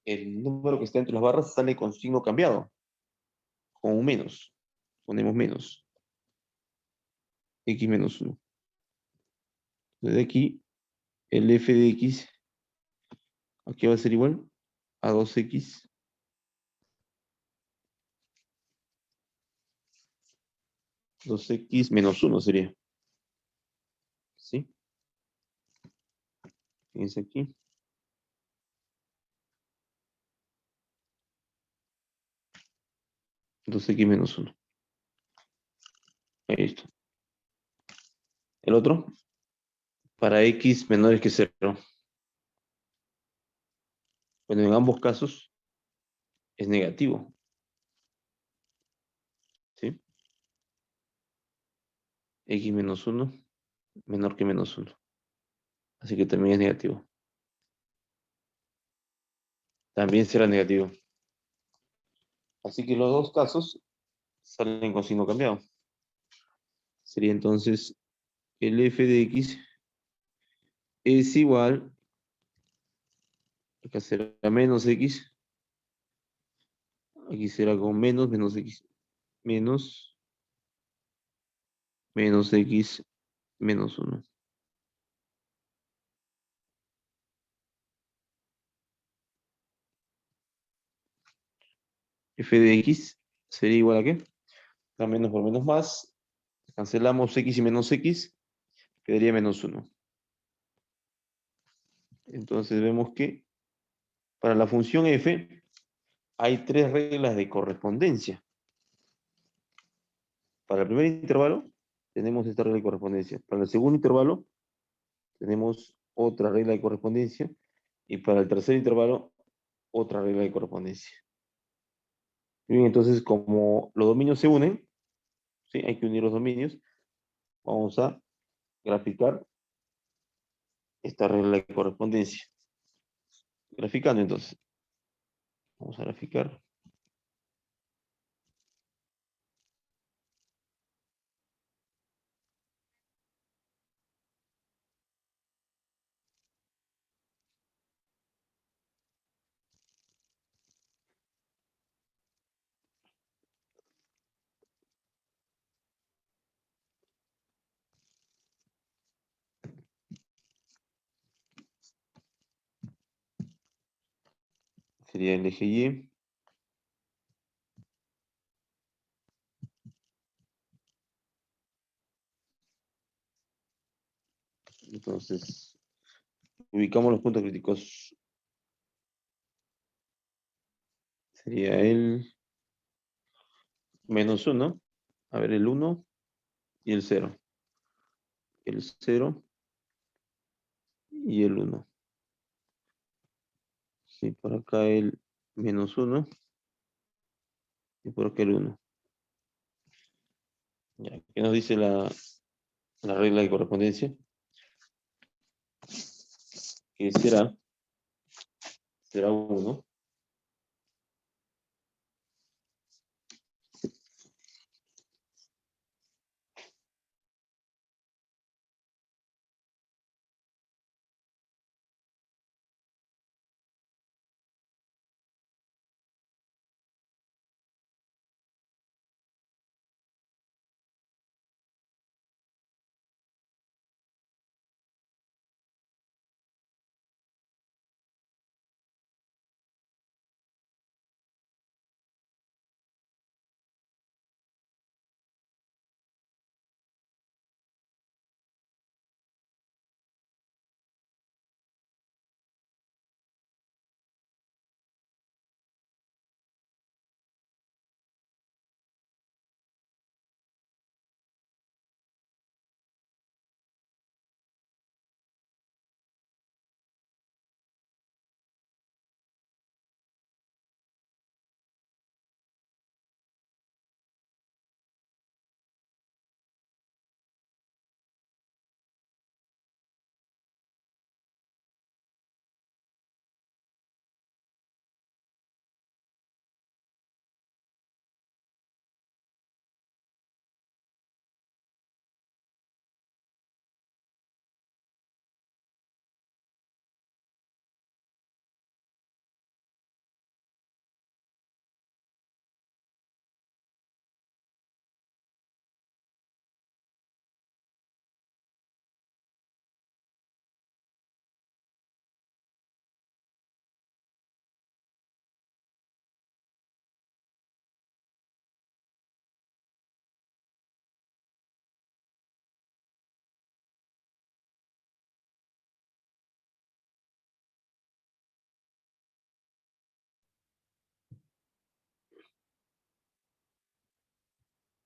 el número que está entre las barras sale con signo cambiado, con un menos. Ponemos menos, x menos 1. Desde aquí, el f de x, aquí va a ser igual a 2x menos 1 sería. Fíjense aquí. Dos x menos uno. Ahí está. El otro, para x menores que cero. Bueno, en ambos casos es negativo, ¿sí? X menos uno menor que menos uno. Así que también es negativo. También será negativo. Así que los dos casos salen con signo cambiado. Sería entonces el f de x es igual, acá será menos x, aquí será con menos x, menos, menos x, menos uno. F de x sería igual a ¿qué? A menos por menos más. Cancelamos x y menos x, quedaría menos uno. Entonces vemos que para la función f hay tres reglas de correspondencia. Para el primer intervalo tenemos esta regla de correspondencia. Para el segundo intervalo tenemos otra regla de correspondencia. Y para el tercer intervalo, otra regla de correspondencia. Bien, entonces como los dominios se unen, ¿sí? Hay que unir los dominios, vamos a graficar esta regla de correspondencia. Graficando entonces. Vamos a graficar. Sería el eje Y. Entonces, ubicamos los puntos críticos. Sería el menos uno. A ver, el uno y el cero. El cero y el uno. Sí, por acá el menos uno y por acá el uno. Ya, ¿qué nos dice la regla de correspondencia? Que será uno.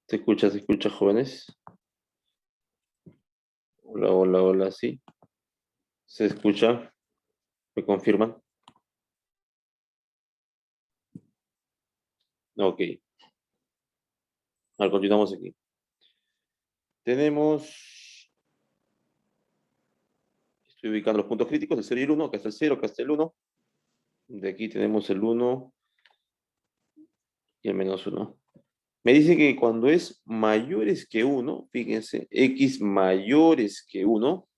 se escucha, jóvenes? Hola, hola, hola, sí. ¿Se escucha? ¿Me confirman? Ok. Ahora continuamos aquí. Tenemos, estoy ubicando los puntos críticos, el 0 y el 1. Acá está el 0, acá está el 1. De aquí tenemos el 1 y el menos 1. Me dice que cuando es mayores que 1, fíjense, x mayores que 1,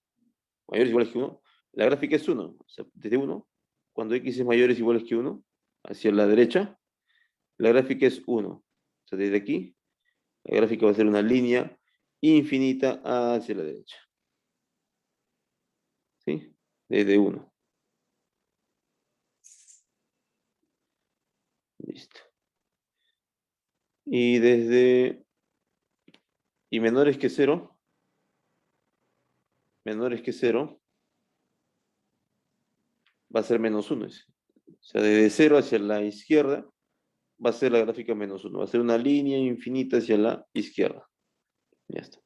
mayores o iguales que 1, la gráfica es 1. O sea, desde 1, cuando x es mayores o iguales que 1, hacia la derecha, la gráfica es 1. O sea, desde aquí, la gráfica va a ser una línea infinita hacia la derecha. ¿Sí? Desde 1. Listo. Y desde, y menores que 0, va a ser menos 1. O sea, desde 0 hacia la izquierda, va a ser la gráfica menos 1. Va a ser una línea infinita hacia la izquierda. Ya está.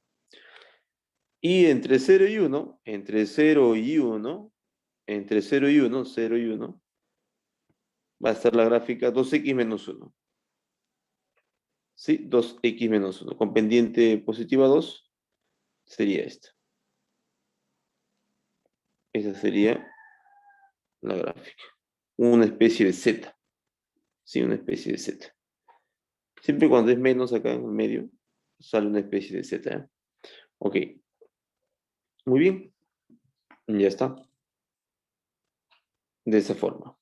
Y entre 0 y 1, entre 0 y 1, entre 0 y 1, 0 y 1, va a estar la gráfica 2x menos 1. ¿Sí? 2x menos 1. Con pendiente positiva 2, sería esta. Esa sería la gráfica. Una especie de Z. Sí, una especie de Z. Siempre cuando es menos acá en el medio, sale una especie de Z. ¿Eh? Ok. Muy bien. Ya está. De esa forma.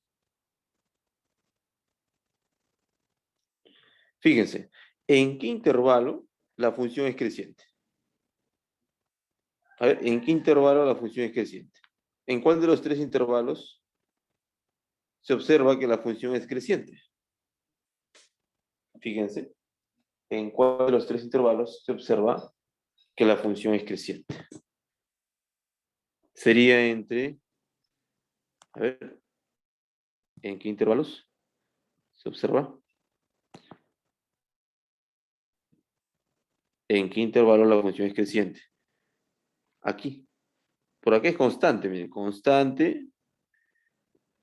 Fíjense, ¿en qué intervalo la función es creciente? A ver, ¿en qué intervalo la función es creciente? ¿En cuál de los tres intervalos se observa que la función es creciente? Fíjense, ¿en cuál de los tres intervalos se observa que la función es creciente? Sería entre, a ver, ¿en qué intervalos se observa? ¿En qué intervalo la función es creciente? Aquí. Por aquí es constante, miren, constante.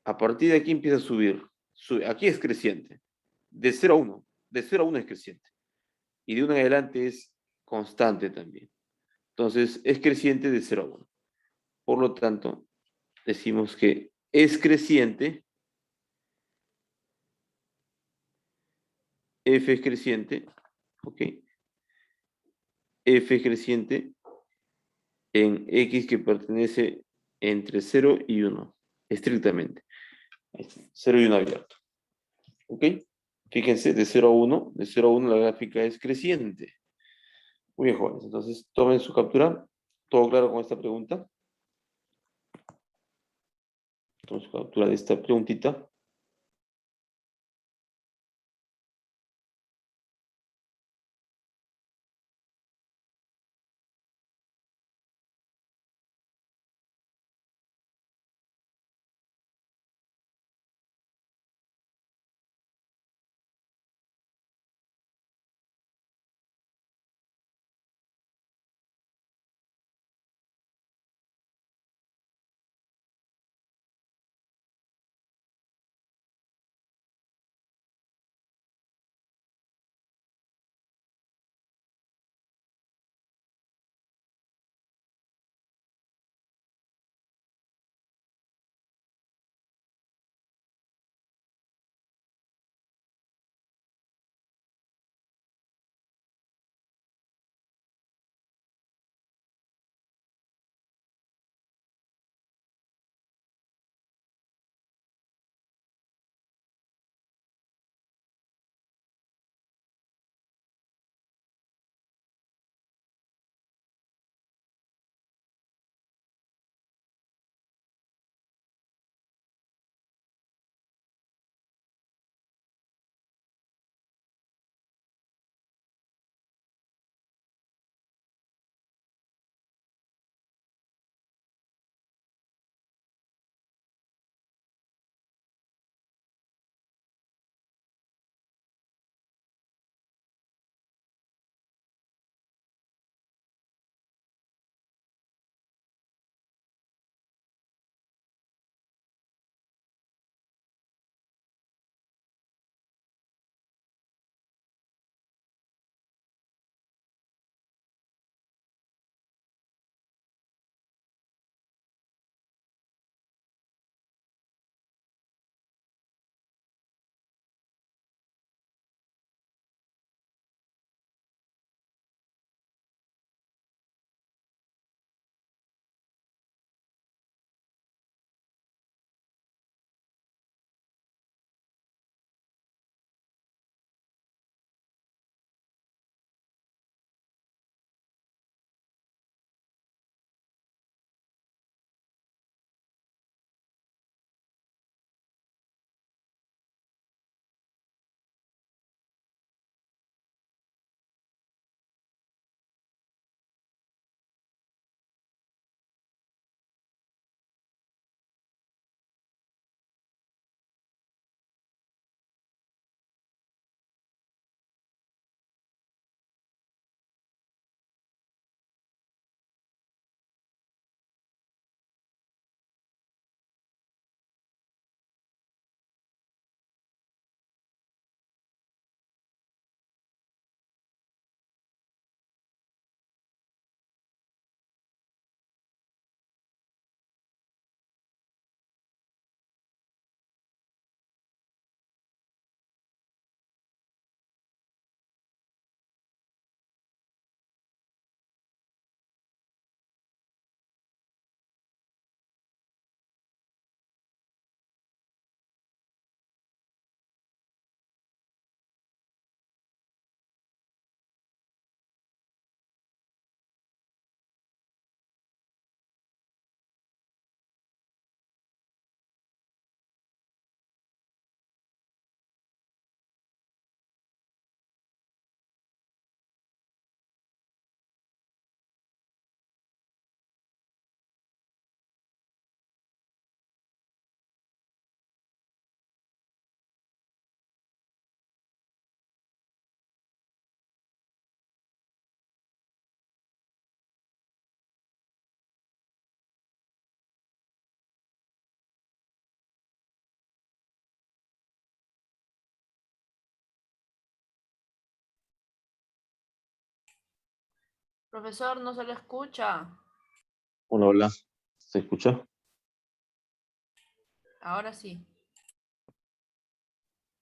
A partir de aquí empieza a subir. Aquí es creciente. De 0 a 1. De 0 a 1 es creciente. Y de 1 en adelante es constante también. Entonces, es creciente de 0 a 1. Por lo tanto, decimos que es creciente, f es creciente, ¿ok? F es creciente en x que pertenece entre 0 y 1, estrictamente. 0 y 1 abierto, ¿ok? Fíjense, de 0 a 1, de 0 a 1 la gráfica es creciente. Muy bien, jóvenes. Entonces, tomen su captura. ¿Todo claro con esta pregunta? Tomen su captura de esta preguntita. Profesor, no se le escucha. Hola, hola. ¿Se escucha? Ahora sí.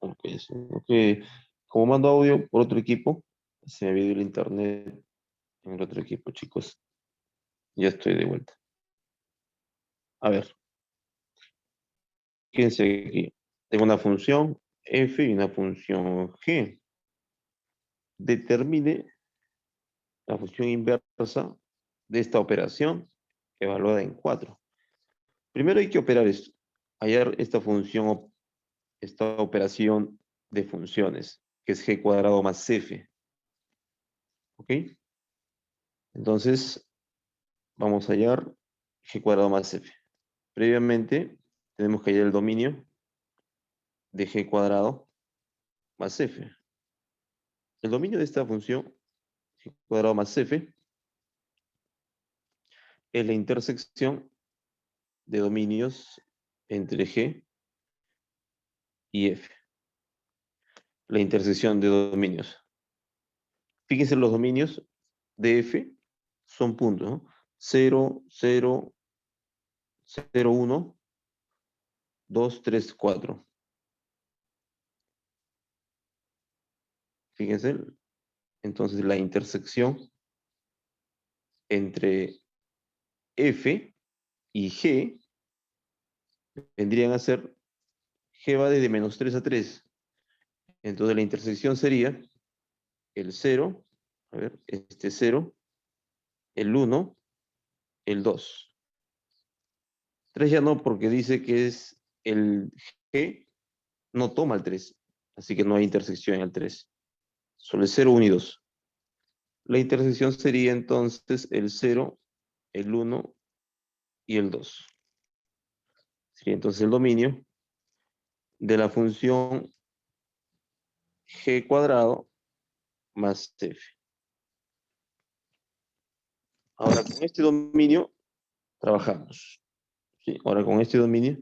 Ok, sí, ok. Como mando audio por otro equipo, se me ha ido el internet en el otro equipo, chicos. Ya estoy de vuelta. A ver, fíjense aquí. Tengo una función f y una función g. Determine la función inversa de esta operación evaluada en 4. Primero hay que operar esto. Hallar esta función, esta operación de funciones, que es g cuadrado más f. ¿Ok? Entonces, vamos a hallar g cuadrado más f. Previamente, tenemos que hallar el dominio de g cuadrado más f. El dominio de esta función, g cuadrado más f, es la intersección de dominios entre g y f. La intersección de dominios. Fíjense, los dominios de f son puntos, ¿no? 0, 0, 0, 1, 2, 3, 4. Fíjense, entonces la intersección entre f y g vendrían a ser, g va desde menos 3 a 3. Entonces la intersección sería el 0, a ver, este 0, el 1, el 2. 3 ya no, porque dice que es el g, no toma el 3, así que no hay intersección en el 3. Solo el 0, 1 y 2. La intersección sería entonces el 0, el 1 y el 2. Sería entonces el dominio de la función g cuadrado más f. Ahora con este dominio trabajamos. ¿Sí? Ahora con este dominio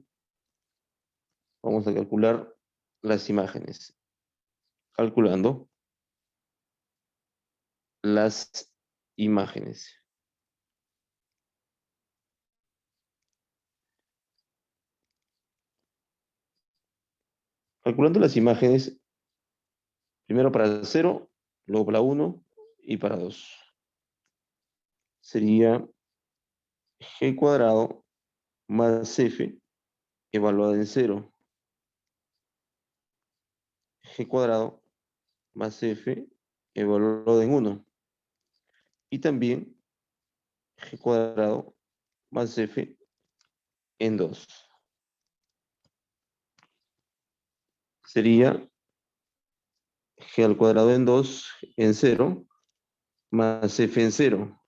vamos a calcular las imágenes. Calculando las imágenes. Calculando las imágenes, primero para 0, luego para 1 y para 2. Sería g cuadrado más f evaluado en 0. G cuadrado más f evaluado en 1. Y también g cuadrado más f en 2. Sería g al cuadrado en 2 en 0 más f en 0.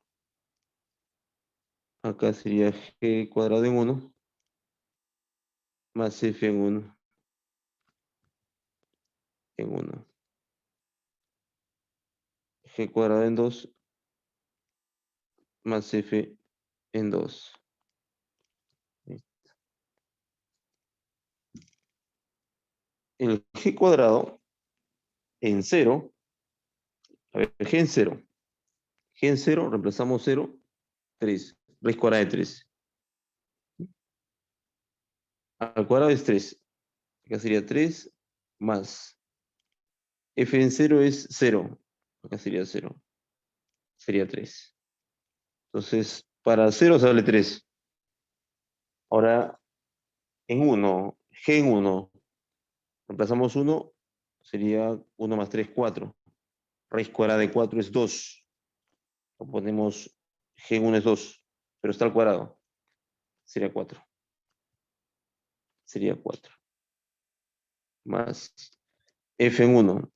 Acá sería g cuadrado en 1 más f en 1. En 1. G cuadrado en 2 más f en 2. El g cuadrado en 0, a ver, g en 0. G en 0, reemplazamos 0, 3. Raíz cuadrada de 3. Al cuadrado es 3. Acá sería 3 más. F en 0 es 0. Acá sería 0. Sería 3. Entonces, para 0 sale 3. Ahora, en 1, g en 1, reemplazamos 1, sería 1 más 3, 4. Raíz cuadrada de 4 es 2. O ponemos g en 1 es 2, pero está al cuadrado. Sería 4. Sería 4. Más f en 1.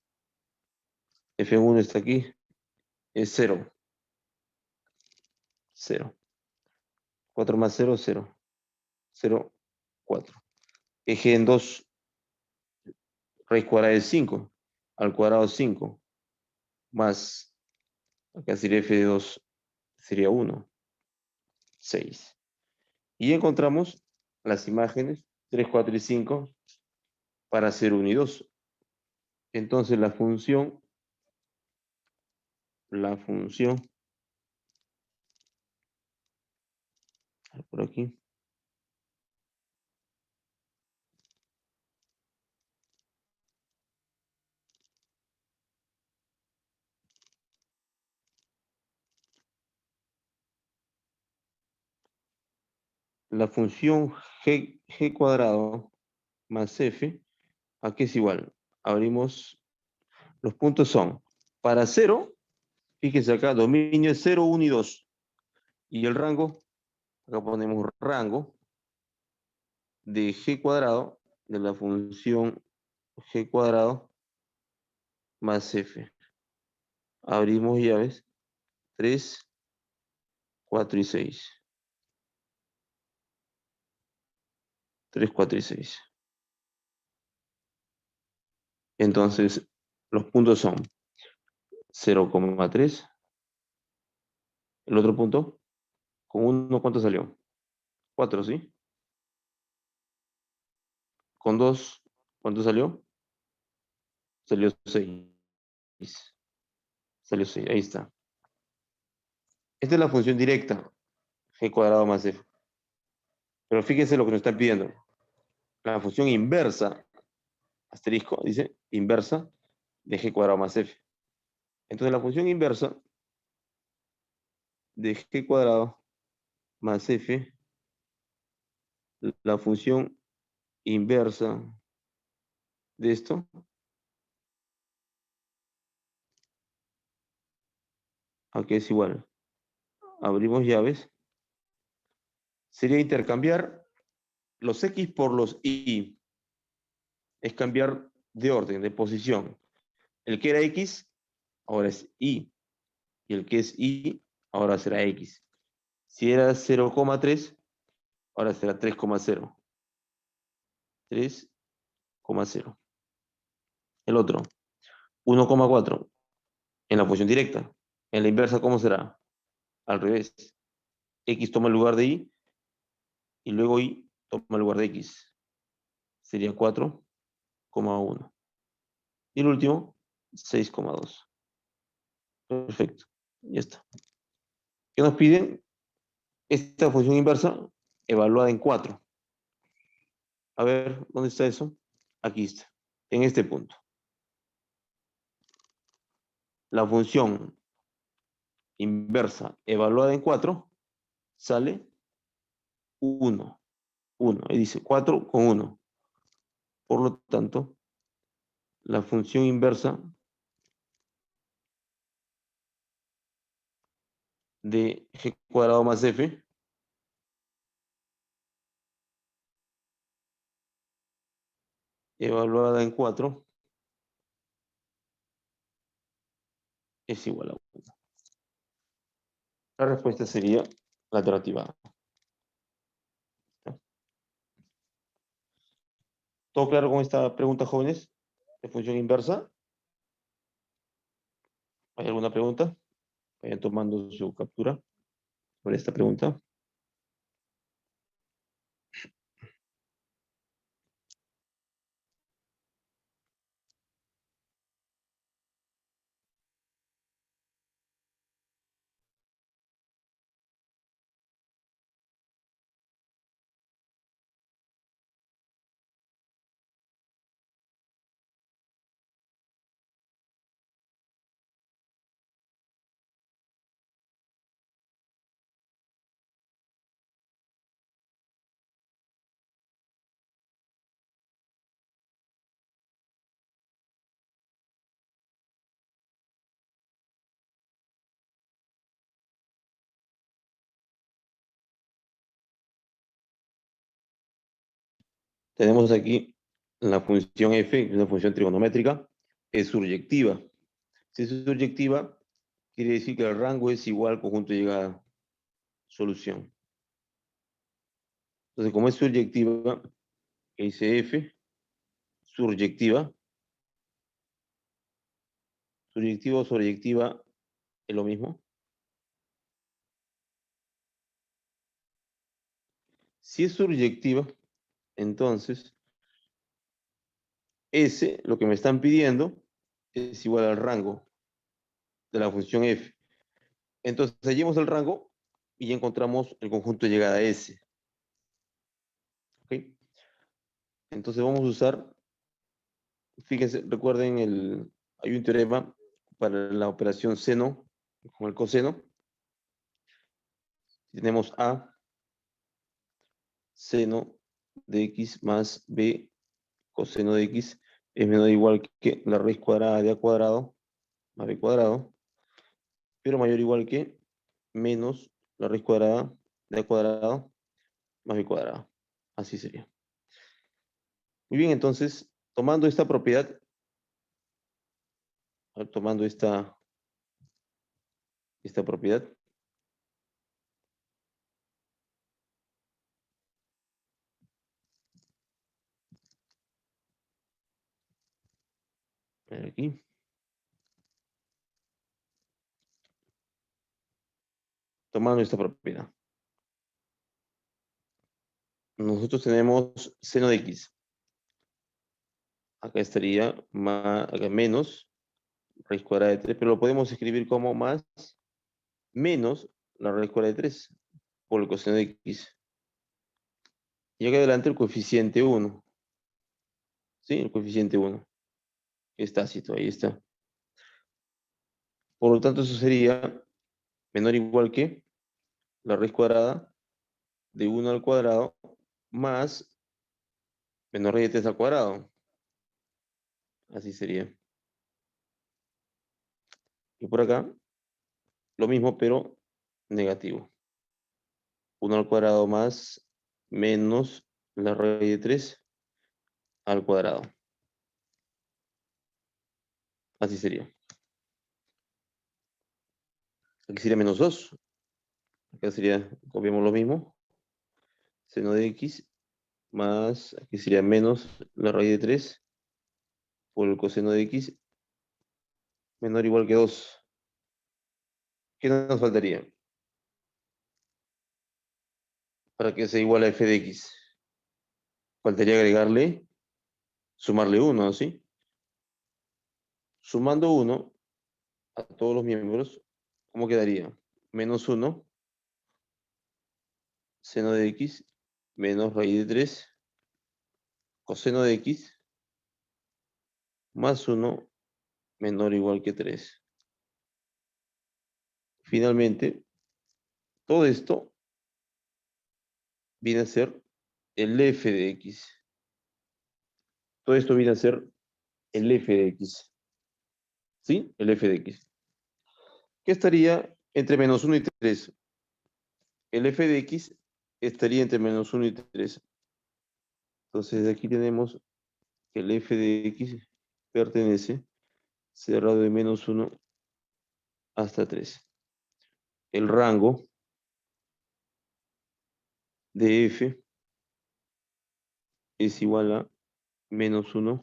F en 1 está aquí. Es 0. 0. 4 más 0, 0. 0, 4. Eje en 2, raíz cuadrada de 5. Al cuadrado 5. Más, acá sería f de 2, sería 1. 6. Y encontramos las imágenes 3, 4 y 5 para ser 1 y 2. Entonces la función Por aquí. La función g cuadrado más f, ¿a qué es igual? Abrimos, los puntos son, para 0, fíjense acá, dominio es 0, 1 y 2. Y el rango, acá ponemos rango de g cuadrado, de la función g cuadrado más f. Abrimos llaves, 3, 4 y 6. 3, 4 y 6. Entonces, los puntos son 0,3. El otro punto, con 1, ¿cuánto salió? 4, ¿sí? Con 2, ¿cuánto salió? Salió 6. Salió 6, ahí está. Esta es la función directa, g cuadrado más f. Pero fíjense lo que nos están pidiendo. La función inversa, asterisco, dice, inversa de g cuadrado más f. Entonces la función inversa de g cuadrado más f, la función inversa de esto, ¿a qué es igual? Abrimos llaves. Sería intercambiar los x por los y. Es cambiar de orden, de posición. El que era x, ahora es y. Y el que es y, ahora será x. Si era 0,3, ahora será 3,0. 3,0. El otro, 1,4. En la función directa. En la inversa, ¿cómo será? Al revés. X toma el lugar de y luego y toma el lugar de x. Sería 4,1. Y el último, 6,2. Perfecto. Ya está. ¿Qué nos piden? Esta función inversa evaluada en 4. A ver, ¿dónde está eso? Aquí está. En este punto. La función inversa evaluada en 4 sale 1. 1. Ahí dice 4,1. Por lo tanto, la función inversa de g cuadrado más f evaluada en 4 es igual a 1. La respuesta sería la alternativa A. ¿Todo claro con esta pregunta, jóvenes? ¿De función inversa? ¿Hay alguna pregunta? Vayan tomando su captura por esta pregunta. Tenemos aquí la función f, una función trigonométrica, es suryectiva. Si es suryectiva, quiere decir que el rango es igual al conjunto de llegada. Solución. Entonces, como es suryectiva, que dice f, suryectiva, suryectiva o sobreyectiva es lo mismo. Si es suryectiva, entonces S, lo que me están pidiendo, es igual al rango de la función f. Entonces, hallemos el rango y ya encontramos el conjunto de llegada S. ¿Ok? Entonces vamos a usar, fíjense, recuerden, hay un teorema para la operación seno con el coseno. Tenemos A seno de x más b coseno de x es menor o igual que la raíz cuadrada de a cuadrado más b cuadrado, pero mayor o igual que menos la raíz cuadrada de a cuadrado más b cuadrado. Así sería. Muy bien, entonces, tomando esta propiedad, tomando esta propiedad, aquí, tomando esta propiedad, nosotros tenemos seno de x. Acá estaría más, acá menos raíz cuadrada de 3, pero lo podemos escribir como más menos la raíz cuadrada de 3 por el coseno de x. Y acá adelante el coeficiente 1. ¿Sí? El coeficiente 1. Es tácito, ahí está. Por lo tanto, eso sería menor o igual que la raíz cuadrada de 1 al cuadrado más menor raíz de 3 al cuadrado. Así sería. Y por acá, lo mismo, pero negativo. 1 al cuadrado más menos la raíz de 3 al cuadrado. Así sería. Aquí sería menos 2. Acá sería, copiamos lo mismo. Seno de x más, aquí sería menos la raíz de 3 por el coseno de x menor o igual que 2. ¿Qué nos faltaría? Para que sea igual a f de x. Faltaría agregarle, sumarle 1, ¿sí? Sumando 1 a todos los miembros, ¿cómo quedaría? Menos 1, seno de x, menos raíz de 3, coseno de x, más 1, menor o igual que 3. Finalmente, todo esto viene a ser el f de x. Todo esto viene a ser el f de x. ¿Sí? El f de x. ¿Qué estaría entre menos 1 y 3? El f de x estaría entre menos 1 y 3. Entonces aquí tenemos que el f de x pertenece cerrado de menos 1 hasta 3. El rango de f es igual a menos 1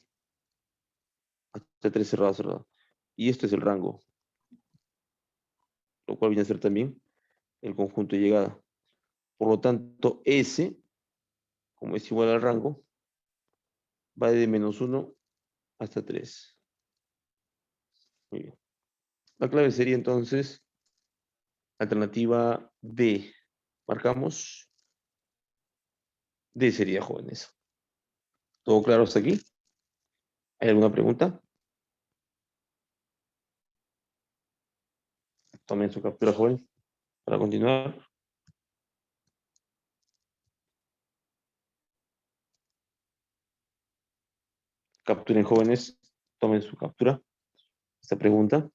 hasta 3 cerrado, cerrado. Y este es el rango, lo cual viene a ser también el conjunto de llegada. Por lo tanto, S, como es igual al rango, va de menos 1 hasta 3. Muy bien. La clave sería entonces alternativa D. Marcamos. D sería, jóvenes. ¿Todo claro hasta aquí? ¿Hay alguna pregunta? Tomen su captura, joven, para continuar. Capturen, jóvenes. Tomen su captura. Esta pregunta.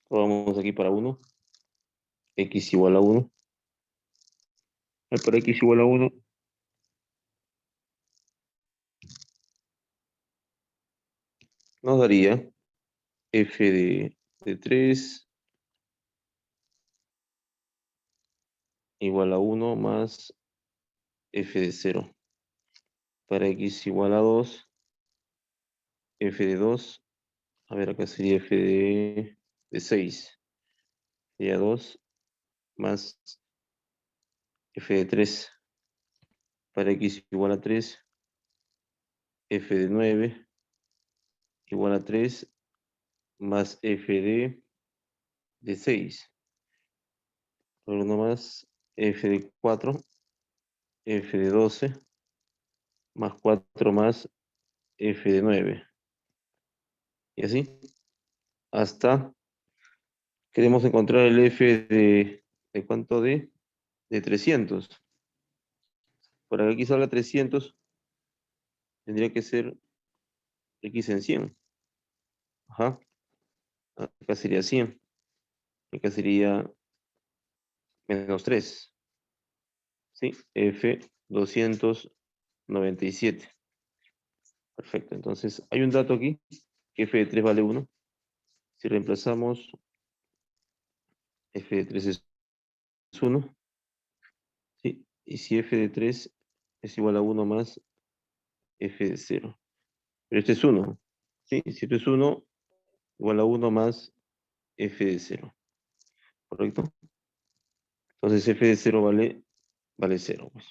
Vamos aquí para 1. X igual a 1. Para X igual a 1. Nos daría f de 3 igual a 1 más f de 0. Para X igual a 2, f de 2. A ver, acá sería f de 6. Sería 2 más f de 3. Para X igual a 3, f de 9 igual a 3 más f de 6. Por uno más f de 4, f de 12 más 4 más f de 9. Y así, hasta queremos encontrar el f ¿de cuánto? De 300. Para que aquí salga 300, tendría que ser x en 100. Ajá. Acá sería 100. Acá sería menos 3. ¿Sí? F 297. Perfecto. Entonces, hay un dato aquí, que f de 3 vale 1. Si reemplazamos, f de 3 es 1. ¿Sí? Y si f de 3 es igual a 1 más f de 0. Pero este es 1. ¿Sí? Si esto es 1, igual a 1 más f de 0. ¿Correcto? Entonces f de 0 vale 0. Pues.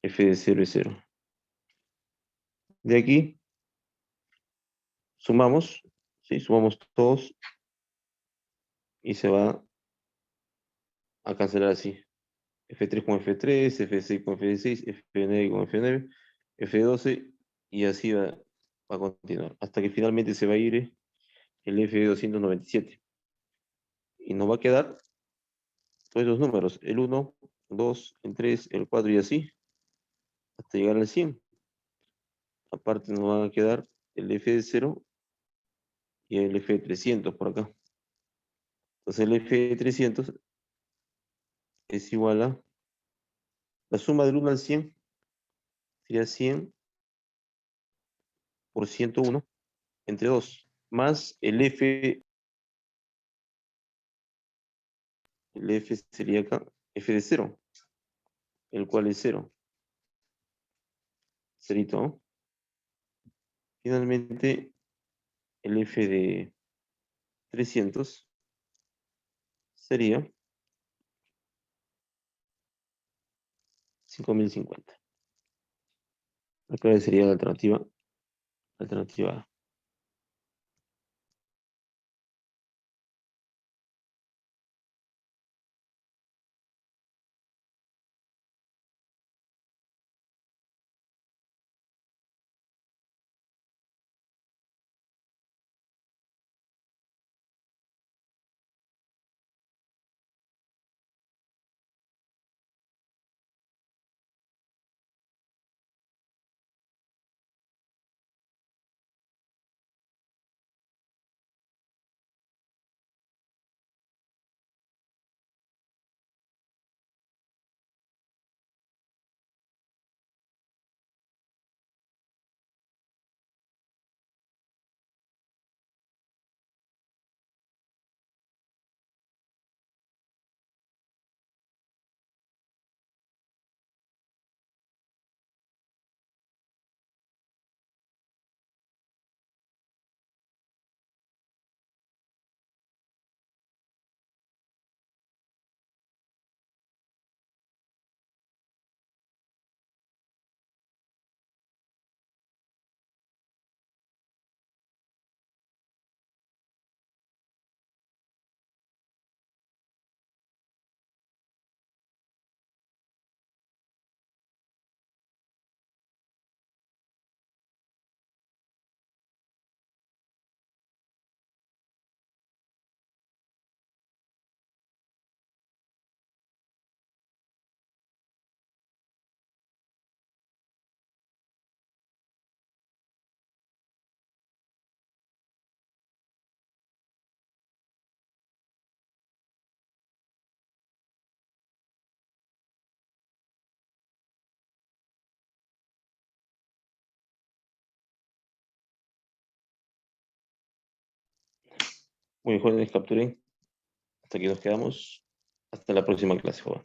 F de 0 es 0. De aquí, sumamos. ¿Sí? Sumamos todos. Y se va a cancelar así. F3 con F3, F6 con F6, F9 con F9, F12, y así va a continuar. Hasta que finalmente se va a ir el F297. Y nos va a quedar todos los números, el 1, 2, el 3, el 4 y así, hasta llegar al 100. Aparte nos van a quedar el F de 0 y el F de 300 por acá. Entonces el F de 300 es igual a la suma del 1 al 100, sería 100 por 101 entre 2, más el F sería acá, F de 0, el cual es 0. Cerito, ¿no? Finalmente, el F de 300 sería 5050. Acá sería la alternativa A. Muy bien, jóvenes, capturen. Hasta aquí nos quedamos. Hasta la próxima clase, joven.